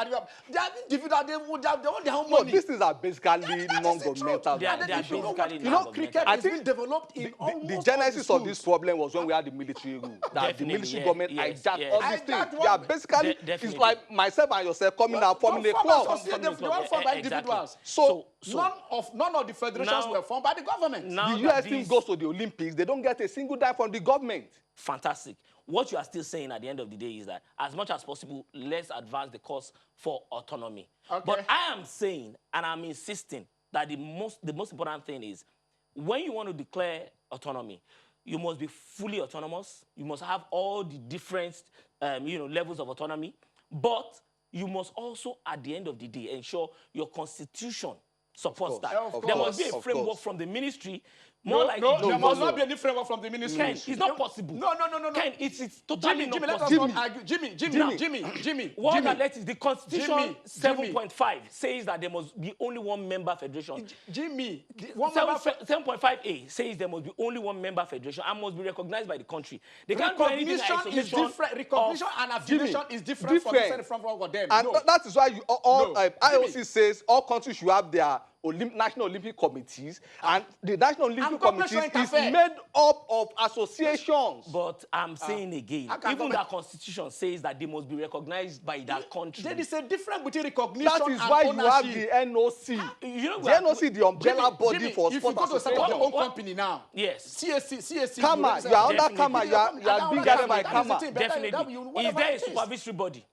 They have individual. They want their own No, money. these things are basically That is the non-governmental. truth. They are And then basically cricket I is think being developed in almost the all genesis the of this schools. problem was when we had the military rule. That the Definitely, military yeah, government yes, hijacked yes. all these things. Hijacked They are what? basically, Definitely. it's like myself and yourself coming out forming a club. They were formed by individuals. So None of the federations Now- were formed by the government. Now the that US team these- goes to the Olympics, they don't get a single dime from the government. Fantastic. What you are still saying at the end of the day is that as much as possible, let's advance the cause for autonomy. Okay. But I am saying, and I'm insisting, that the most important thing is when you want to declare autonomy, you must be fully autonomous. You must have all the different levels of autonomy. But you must also, at the end of the day, ensure your constitution supports that. Of There course. must be a Of framework course. from the ministry. No, there must no. not be any framework from the ministry. Ken, it's not possible. No. Ken, it's totally Jimmy, not let us possible. not argue. Jimmy. What athletics, the Constitution Jimmy. 7.5 says that there must be only one member federation. Jimmy, one member 7.5A says there must be only one member federation and must be recognized by the country. They can't do anything in recognition is isolation different. Recognition and affiliation Jimmy, is different from different. from them. And No. that is why IOC Jimmy. says all countries should have their National Olympic committees, and the National Olympic government committees should is interfere. made up of associations. But I'm saying again, even the constitution says that they must be recognized by that country. There is a difference between recognition That is and why ownership. you have the NOC. You know, The NOC, the umbrella body for if you sport go to set up your own association. company now, Yes. CSC, Kama, you are under Kama, you are being guided by Kama. Definitely. Is there a supervisory body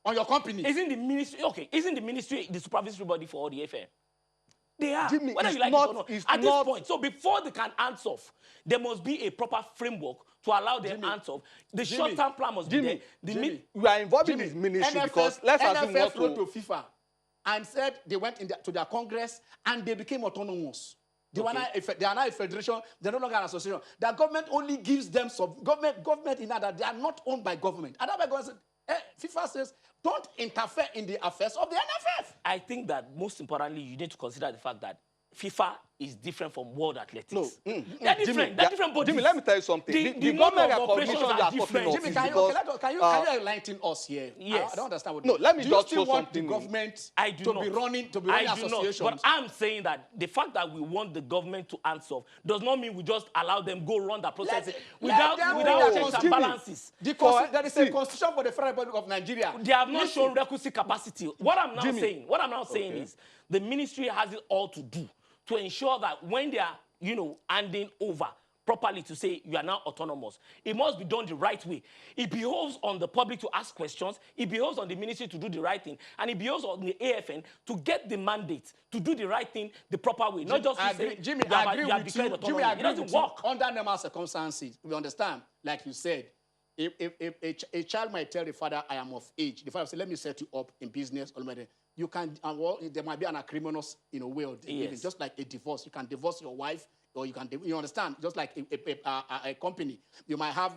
on your company? Isn't the ministry Isn't the ministry the supervisory body for all the FM? They are. Jimmy, Whether it's you like not- it or not. it's At this not- point, so before they can hands off, there must be a proper framework to allow them hands off. The short-term plan must be there. You are involved in this ministry because let's assume NFF wrote what to FIFA and said they went to their Congress and they became autonomous. They are now a federation. They're no longer an association. The government only gives them government in that they are not owned by government. And that by government FIFA says, don't interfere in the affairs of the NFF. I think that most importantly, you need to consider the fact that FIFA is different from World Athletics. No. They're different. They're different bodies. Jimmy, let me tell you something. The mode government of operations recognition you are are talking different. of Jimmy, is can because... you enlighten us here? Yes. I don't understand what. No, let me do you just still throw want the something in. government I do to not. be running I do associations? not. But I'm saying that the fact that we want the government to answer does not mean we just allow them go run that process without checks and balances. There is a constitution for the Federal Republic of Nigeria. They have not shown requisite capacity. What I'm now saying is the ministry has it all to do to ensure that when they are, handing over properly to say you are now autonomous, it must be done the right way. It behoves on the public to ask questions. It behoves on the ministry to do the right thing. And it behoves on the AFN to get the mandate to do the right thing the proper way. Not just to say, Jimmy, I agree with you. Jimmy, I it agree doesn't with you. work. Under normal circumstances, we understand, like you said, if a child might tell the father, I am of age, the father will say, let me set you up in business, you can, there might be an acrimonious, way of living, just like a divorce. You can divorce your wife, or you can, you understand, just like a company. You might have,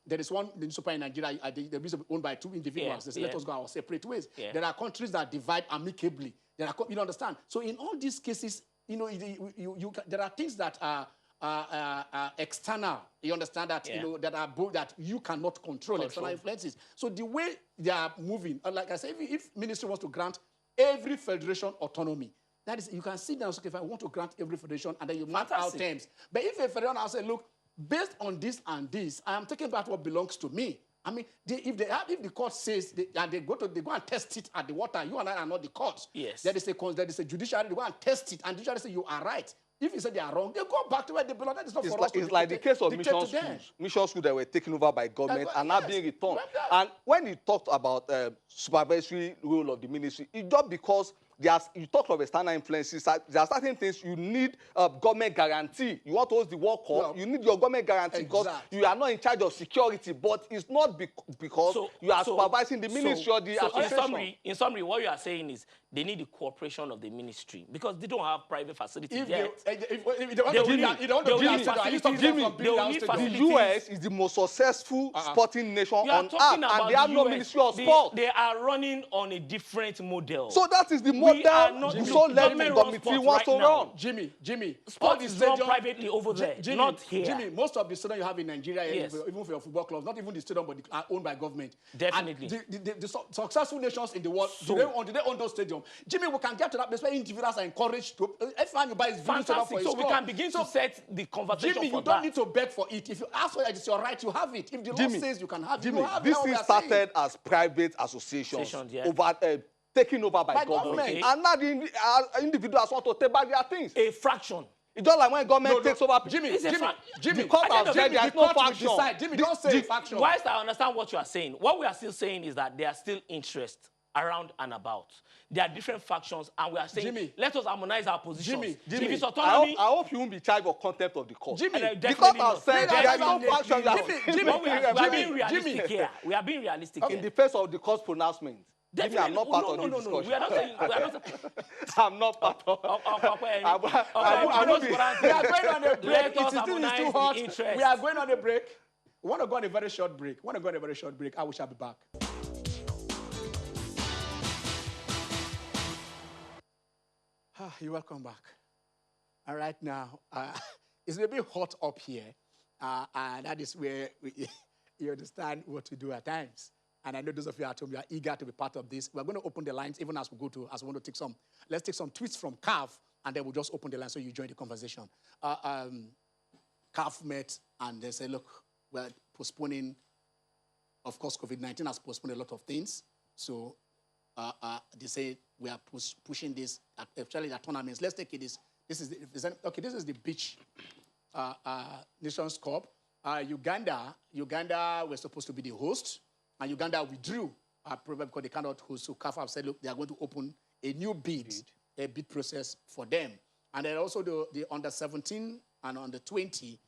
there is one super in Nigeria, the business owned by two individuals. They say, let us go our separate ways. There are countries that divide amicably. You understand? So in all these cases, there are things that are external. You understand that that you cannot control external influences. So the way they are moving, like I said, if ministry wants to grant every federation autonomy, that is, you can sit down and say, if I want to grant every federation, and then you map out terms. But if a federation has said, look, based on this and this, I am taking back what belongs to me. I mean, if the court says they go and test it at the water, you and I are not the courts. Yes. There is a judiciary, they go and test it, and the judiciary say you are right. If you say they are wrong, they go back to where they belong. That is not for us to It's like the case of mission schools that were taken over by government and now being returned. And when you talked about supervisory role of the ministry, it's just because you talk of external influences. There are certain things you need government guarantee. You want to host the World Cup, you need your government guarantee because you are not in charge of security. But it's not because you are supervising the ministry or the association. In summary, what you are saying is they need the cooperation of the ministry because they don't have private facilities yet. The US is the most successful sporting nation on earth, and they have no ministry of sport. They are running on a different model. So that is the model the so let the committee wants to run. Jimmy, sport is run privately over there, not here. Jimmy, most of the stadiums you have in Nigeria, even for your football clubs, not even the stadium, but are owned by government. Definitely. And the successful nations in the world, do they own those stadiums? Jimmy, we can get to that place where individuals are encouraged to. Everyone you buy is fantastic. So we can begin to set the conversation. Jimmy, you don't need to beg for it. If you ask for it, it's your right. You have it. If the law says you can have it, you have it. This thing started as private associations taken over by government. Okay. And now the individuals want to take back their things. A fraction. It's just like when government takes over. Jimmy, the court has said there is no faction. Jimmy, don't say faction. Whilst I understand what you are saying, what we are still saying is that there are still interests around and about. There are different factions, and we are saying, let us harmonize our positions. Jimmy, if it's autonomy, I hope you won't be charged of contempt of the court. Jimmy, because I've said there is no faction. We are being realistic. In the face of the court's pronouncement. Jimmy, I'm not part of this discussion. We are not saying. I'm not part of. We are going on a break. It is too hot. Interest. We are going on a break. We want to go on a very short break. I shall be back. You're welcome back. All right, now, it's a bit hot up here, and that is where you understand what to do at times. and I know those of you at home, you are eager to be part of this. We're going to open the lines even as we go to, as we want to take some, let's take some tweets from CAF, and then we'll just open the line so you join the conversation. CAF met, and they say, look, we're postponing, of course, COVID-19 has postponed a lot of things. So they say we are pushing this, actually the tournaments. Let's take it this is the beach Nations Cup. Uganda was supposed to be the host, and Uganda withdrew, probably because they cannot host. So CAF have said, look, they are going to open a new a bid process for them. And then also the under 17 and under 20,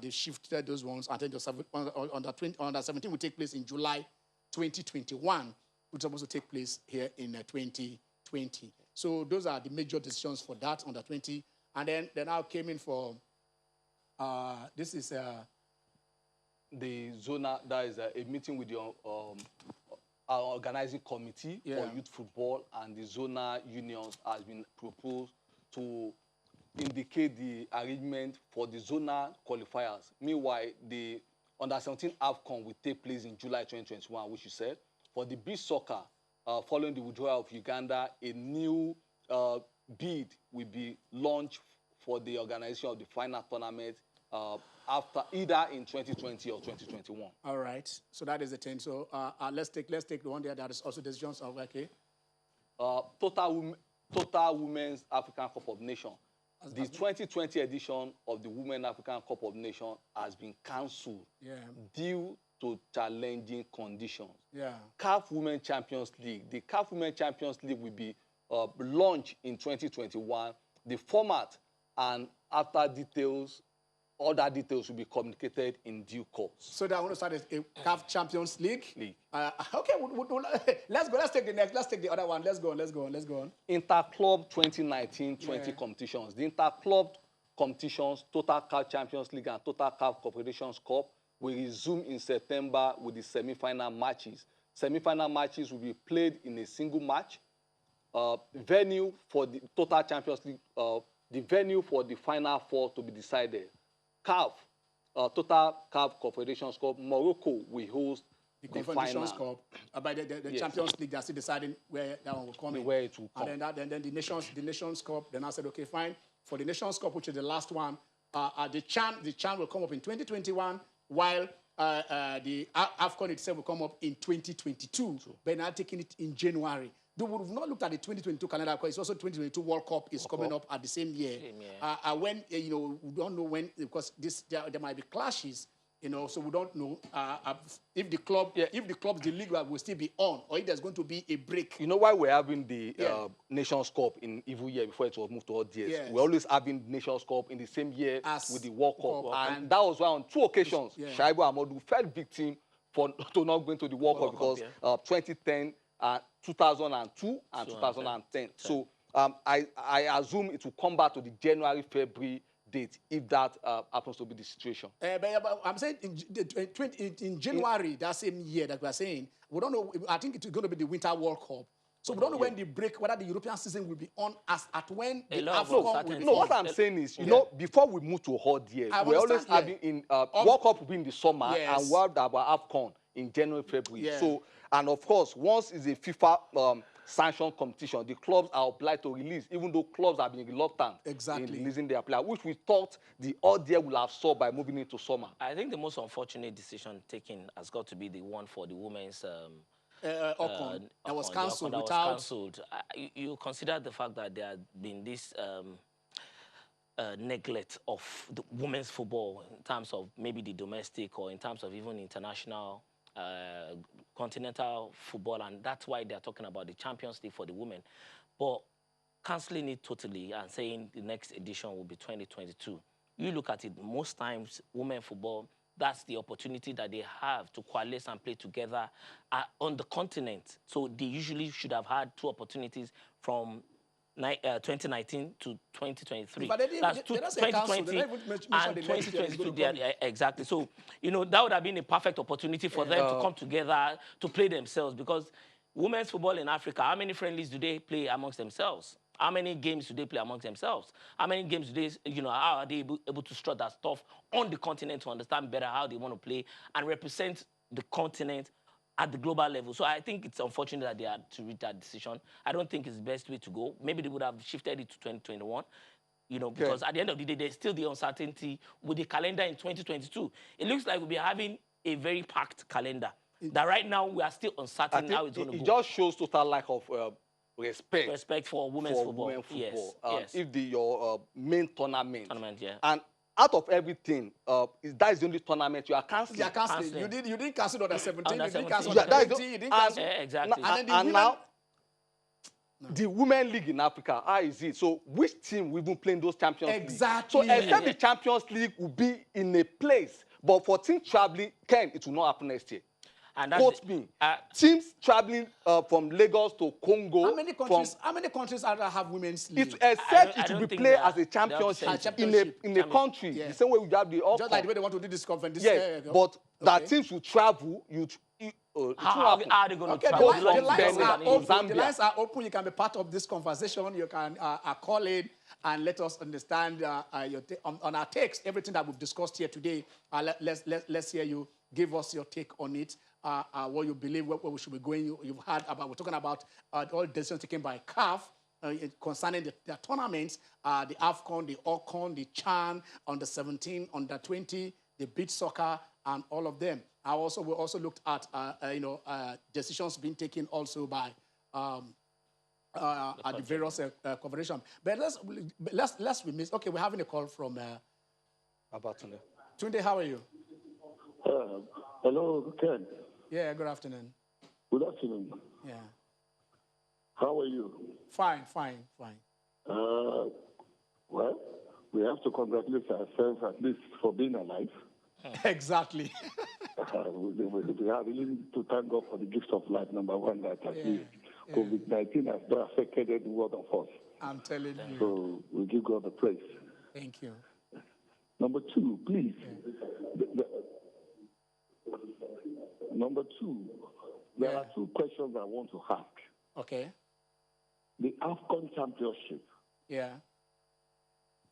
they shifted those ones. I think the under 17 will take place in July 2021, which is supposed to take place here in 2020. So those are the major decisions for that under 20. And then they now came in for, this is... the zona, that is a meeting with the our organizing committee for youth football, and the zona unions has been proposed to indicate the arrangement for the zona qualifiers. Meanwhile, the under-17 AFCON will take place in July 2021, which you said. For the beach soccer, following the withdrawal of Uganda, a new bid will be launched for the organization of the final tournament after either in 2020 or 2021. All right. So that is the thing. So let's take the one there that is also decisions of okay. Total Women's African Cup of Nations. The 2020 edition of the Women African Cup of Nations has been cancelled due to challenging conditions. CAF Women Champions League. The CAF Women Champions League will be launched in 2021. The format and other details will be communicated in due course. So that I want to start a CAF Champions League. Okay, let's go. Let's take the next. Let's take the other one. Let's go on. Interclub 2019-20 competitions. The interclub competitions, Total CAF Champions League and Total CAF Confederations Cup, will resume in September with the semi-final matches. Semi-final matches will be played in a single match. Venue for the Total Champions League, the venue for the Final Four to be decided. CAF, Total CAF Confederations Cup, Morocco will host the Confederations Cup. By the Champions League, they're still deciding where that one will come in. Where it will come. And then the Nations Cup, then I said, okay, fine. For the Nations Cup, which is the last one, the CHAN will come up in 2021, while the AFCON itself will come up in 2022. But now taking it in January. They would have not looked at the 2022 calendar because it's also 2022 World Cup is coming up at the same year. When, we don't know when, because there might be clashes, so we don't know if the clubs, the league will still be on, or if there's going to be a break. You know why we're having the Nations Cup in every year before it was moved to odd years? We're always having Nations Cup in the same year as with the World Cup. And that was why on 2 occasions, Shaibu Amadou fell victim to not going to the World Cup because 2010, 2002 and 2010. So I assume it will come back to the January-February date if that happens to be the situation. But I'm saying in January, that same year that we are saying, we don't know. I think it's going to be the Winter World Cup. So we don't know when the break, whether the European season will be on at when the AFCON will be. No, what I'm saying is, before we move to odd years, we're always having World Cup will be in the summer and we'll have our AFCON in January, February. So, and of course, once it's a FIFA sanctioned competition, the clubs are obliged to release, even though clubs have been reluctant in releasing their players, which we thought the odd year will have solved by moving into summer. I think the most unfortunate decision taken has got to be the one for the women's that was cancelled. You consider the fact that there had been this neglect of the women's football in terms of maybe the domestic or in terms of even international continental football, and that's why they're talking about the Champions League for the women. But cancelling it totally and saying the next edition will be 2022. You look at it, most times women football, that's the opportunity that they have to coalesce and play together on the continent. So they usually should have had 2 opportunities from 2019 to 2023. But that's 2020 and 2022. Exactly. So, that would have been a perfect opportunity for them to come together to play themselves, because women's football in Africa, how many friendlies do they play amongst themselves? How many games do they play amongst themselves? How many games do they, how are they able to strut that stuff on the continent to understand better how they want to play and represent the continent at the global level. So I think it's unfortunate that they had to reach that decision. I don't think it's the best way to go. Maybe they would have shifted it to 2021. You know, because at the end of the day, there's still the uncertainty with the calendar in 2022. It looks like we'll be having a very packed calendar. That right now we are still uncertain how it's going to go. It just shows total lack of respect for women's football. Yes. Yes. If your main tournament, yeah. And out of everything, that is the only tournament you are cancelling. Yeah, cancelling. You didn't cancel under 17. You didn't cancel Yeah, under 20. You didn't cancel. Exactly. And now, the Women League in Africa, how is it? So which team will be playing those Champions League? Exactly. So except the Champions League will be in a place, but for teams traveling, it will not happen next year. And Quote me. Teams traveling from Lagos to Congo. How many countries have women's league? Except it will be played as a championship in a country. Yeah. The same way we have the just like the way they want to do this conference. Yes, but that teams will travel. How are they going to travel? The lines are open. You can be part of this conversation. You can call in and let us understand your on our takes. Everything that we've discussed here today. Let's hear you. Give us your take on it. What you believe, where we should be going. You've heard about. We're talking about all decisions taken by CAF concerning the tournaments, the AFCON, the OCON, the CHAN, under 17, under 20, the beach soccer, and all of them. We also looked at decisions being taken also by at the various confederation. But let's remiss. Okay, we're having a call from Tunde. Tunde, how are you? Hello, Ken. Yeah, good afternoon. Good afternoon. Yeah. How are you? Fine. Well, we have to congratulate ourselves at least for being alive. Exactly. We have really to thank God for the gift of life, number one, that at least COVID-19 has not affected any one of us. I'm telling you. So we give God the praise. Thank you. Number two, please. Number two, there are two questions I want to ask. Okay. The AFCON Championship. Yeah.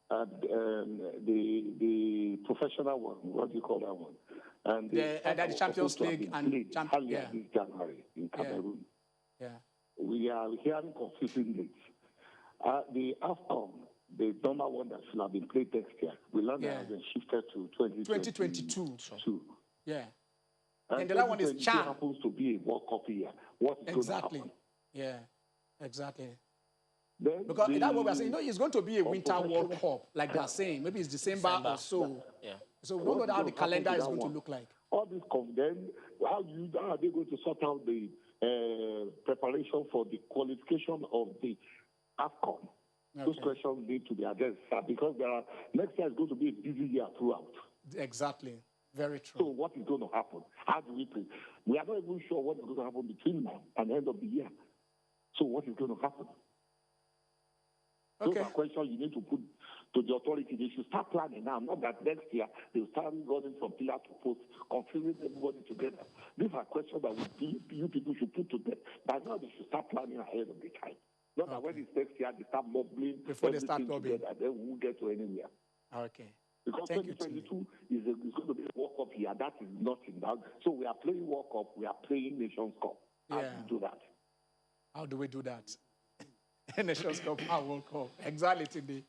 And the professional one, what do you call that one? And the Champions League and this January in Cameroon. Yeah. We are hearing confusing dates. The AFCON, the normal one that should have been played next year, we learned that has been shifted to 2022. Yeah. And the other one is CHAN. Happens to be a World Cup year. What is going to happen? Yeah, exactly. Then because that's what we're saying. It's going to be a Winter World Cup, like they're saying. Maybe it's December or so. Yeah. So we don't know how the calendar is going to look like. All this then how are they going to sort out the preparation for the qualification of the AFCON? Okay. Those questions need to be addressed because next year is going to be a busy year throughout. Exactly. Very true. So what is going to happen? How do we play? We are not even sure what is going to happen between now and the end of the year. So what is going to happen? Okay. Those are questions you need to put to the authority. They should start planning now. Not that next year they'll start running from pillar to post, confusing everybody together. These are questions that you people should put to them. By now they should start planning ahead of the time. Not that when it's next year they start mumbling before they start mumbling, and then we won't get to anywhere. Okay. Because 2022 is going to be a World Cup year. That is nothing. So we are playing World Cup. We are playing Nations Cup. How do we do that? How do we do that? Nations Cup and World Cup. Exactly, today.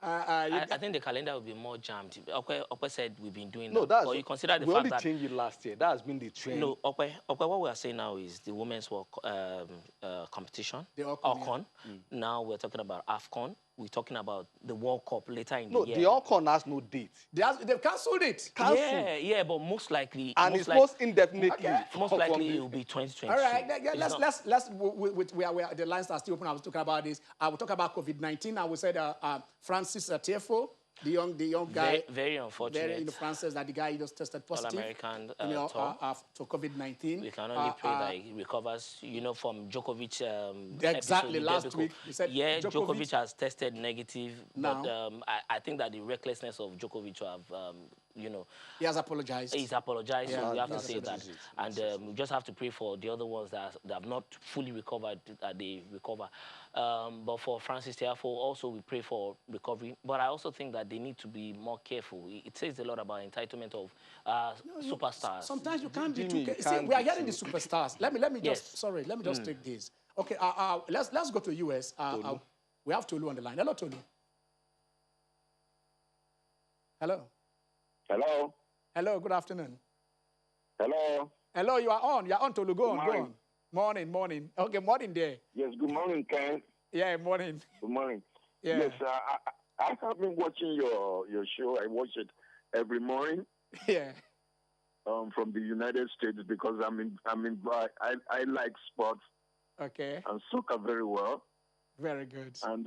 I think the calendar will be more jammed. Okwe said we've been doing that. But you consider the we fact only changed it last year. That has been the trend. No, Okwe, what we are saying now is the women's world competition, the OCON. Now we're talking about AFCON. We're talking about the World Cup later in the year. No, the OCON has no date. They've cancelled it. Yeah, but most likely... And it's most indefinitely. Okay. Most likely it will be 2022. All right, the lines are still open. I was talking about this. I will talk about COVID-19. I will say Francis Tiefo, the young guy. Very unfortunate. Very Francis, that the guy just tested positive. All-American to COVID-19. We can only pray that he recovers. From Djokovic. Exactly, last week. He said Djokovic has tested negative. But I think that the recklessness of Djokovic to have He has apologized. He's apologized, Yeah, so we have to yes, say yes, that. And we just have to pray for the other ones that have not fully recovered, that they recover. But for Francis Tiafo, also we pray for recovery. But I also think that they need to be more careful. It says a lot about entitlement of superstars. Sometimes you can't be Jimmy, too. you See, can't we are be hearing the too- superstars. Let me Yes. just let me just take this. Okay, let's go to US. We have Tolu on the line. Hello, Tolu. Hello. Hello. Hello. Good afternoon. Hello. Hello. You are on. You are on, Tolu. Go on. Go morning. on. Morning. Okay. Morning there. Yes. Good morning, Ken. Yeah. Morning. Good morning. Yeah. Yes. I have been watching your show. I watch it every morning. Yeah. From the United States because I like sports Okay. and soccer very well. Very good. And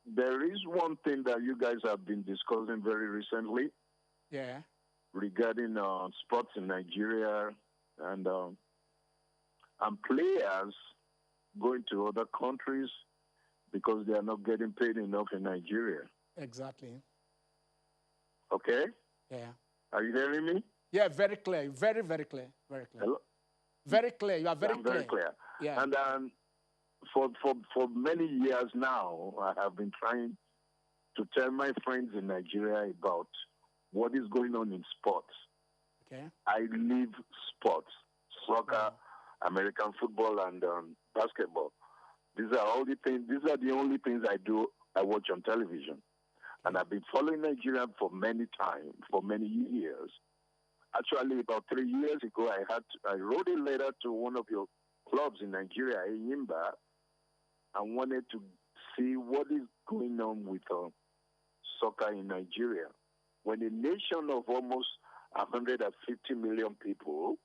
there is one thing that you guys have been discussing very recently Yeah. regarding sports in Nigeria and players going to other countries because they are not getting paid enough in Nigeria. Exactly. Okay? Yeah. Are you hearing me? Yeah. Very clear. Very, very clear. Very clear. Hello? Very clear. You are very I'm clear. very clear. Yeah. And for many years now, I have been trying to tell my friends in Nigeria about what is going on in sports. Okay. I live sports, soccer, American football, and basketball. These are all the things. These are the only things I watch on television, and I've been following Nigeria for many years. Actually, about 3 years ago, I wrote a letter to one of your clubs in Nigeria, Enyimba, and wanted to see what is going on with soccer in Nigeria. When a nation of almost 150 million people,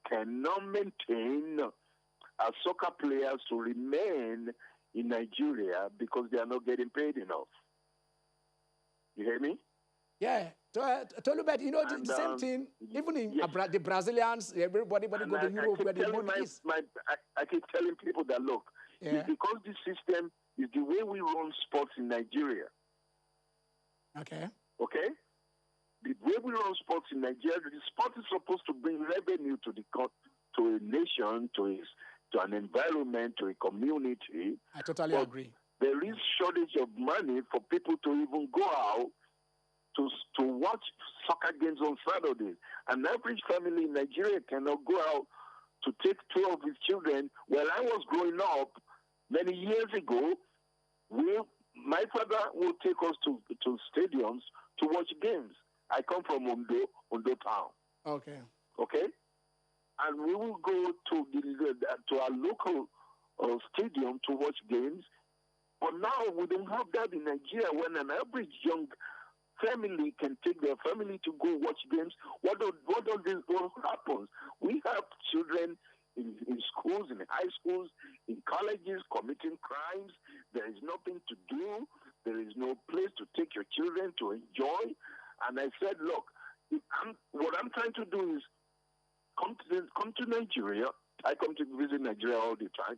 cannot maintain soccer players to remain in Nigeria because they are not getting paid enough. You hear me? Yeah. Tolubet, you know, the same thing, even in the Brazilians, everybody go to Europe where the money is. I keep telling people that, look, because this system is the way we run sports in Nigeria. Okay. Okay? The way we run sports in Nigeria, the sport is supposed to bring revenue to a nation, to an environment, to a community. I totally agree. There is shortage of money for people to even go out to watch soccer games on Saturdays. An average family in Nigeria cannot go out to take 2 of his children. When I was growing up many years ago, my father would take us to stadiums to watch games. I come from Ondo town. Okay. Okay? And we will go to our local stadium to watch games. But now we don't have that in Nigeria. When an average young family can take their family to go watch games, what happens? We have children in schools, in high schools, in colleges, committing crimes. There is nothing to do. There is no place to take your children to enjoy. And I said, look, what I'm trying to do is come to Nigeria. I come to visit Nigeria all the time.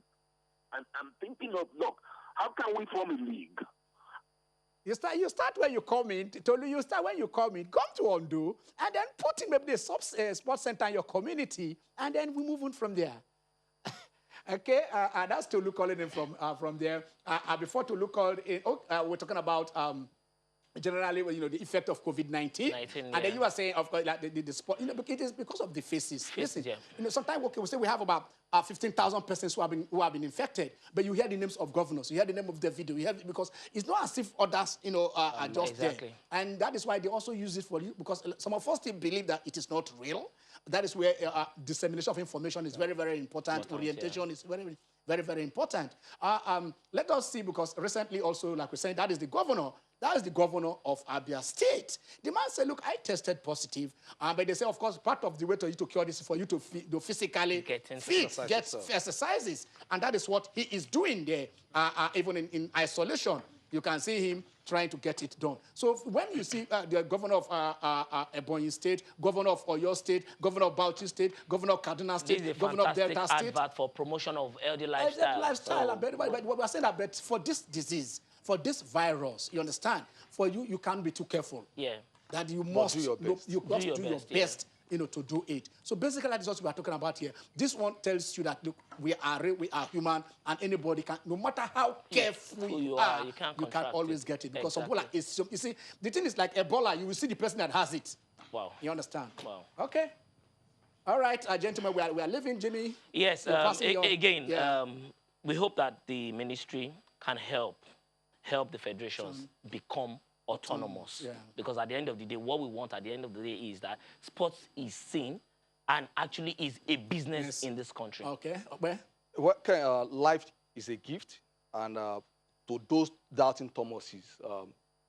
And I'm thinking of, look, how can we form a league? You start where you come in. Tolu, you start when you come in. Come to Ondo, and then put in maybe the sports center in your community, and then we move on from there. Okay, that's Tolu calling in from there. Before Tolu called in, we're talking about generally, you know, the effect of COVID-19. And then you were saying, of course, like the sport, you know, it is because of the faces. Listen, you know, sometimes, okay, we say we have about 15,000 persons who have been infected, but you hear the names of governors, you hear the name of the video, you hear because it's not as if others, you know, are just there. And that is why they also use it for you, because some of us still believe that it is not real. That is where dissemination of information is very, very important. Orientation is very, very, very important. Let us see, because recently also, like we're saying, that is the governor. That is the governor of Abia State. The man said, look, I tested positive. But they say, of course, part of the way to you to cure this is for you to physically get exercises. And that is what he is doing there, even in isolation. You can see him trying to get it done. So when you see the governor of Ebonyi State, governor of Oyo State, governor of Bauchi State, governor of Kaduna State, governor of Delta State. Advert for promotion of healthy lifestyle. But we're saying that, but for this disease, for this virus, you understand? For you, you can't be too careful. Yeah. That you must do your best. You must Do do your your best, yeah. best, you know, to do it. So basically, that's what we are talking about here. This one tells you that look, we are human, and anybody can, no matter how careful you are, you can always get it. Because exactly. Ebola is, you see, the thing is like Ebola, you will see the person that has it. Wow. You understand? Wow. Okay. All right, gentlemen, we are leaving Jimmy. Yes, again, yeah. we hope that the ministry can help the federations become autonomous. Yeah. Because at the end of the day, what we want at the end of the day is that sports is seen and actually is a business in this country. Okay. Where? What kind life is a gift, and to those doubting Thomases,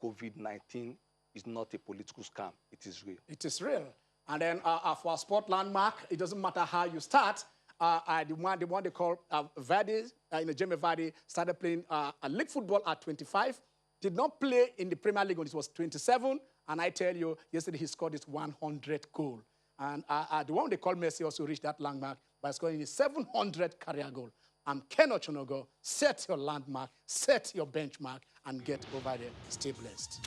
COVID-19 is not a political scam. It is real. It is real. And then for our sport landmark, it doesn't matter how you start. The one they call Vardy, Jamie Vardy, started playing league football at 25. Did not play in the Premier League when he was 27. And I tell you, yesterday he scored his 100th goal. And the one they call Messi also reached that landmark by scoring his 700th career goal. I'm Ken Ochonogo. Set your landmark, set your benchmark, and get over there. Stay blessed.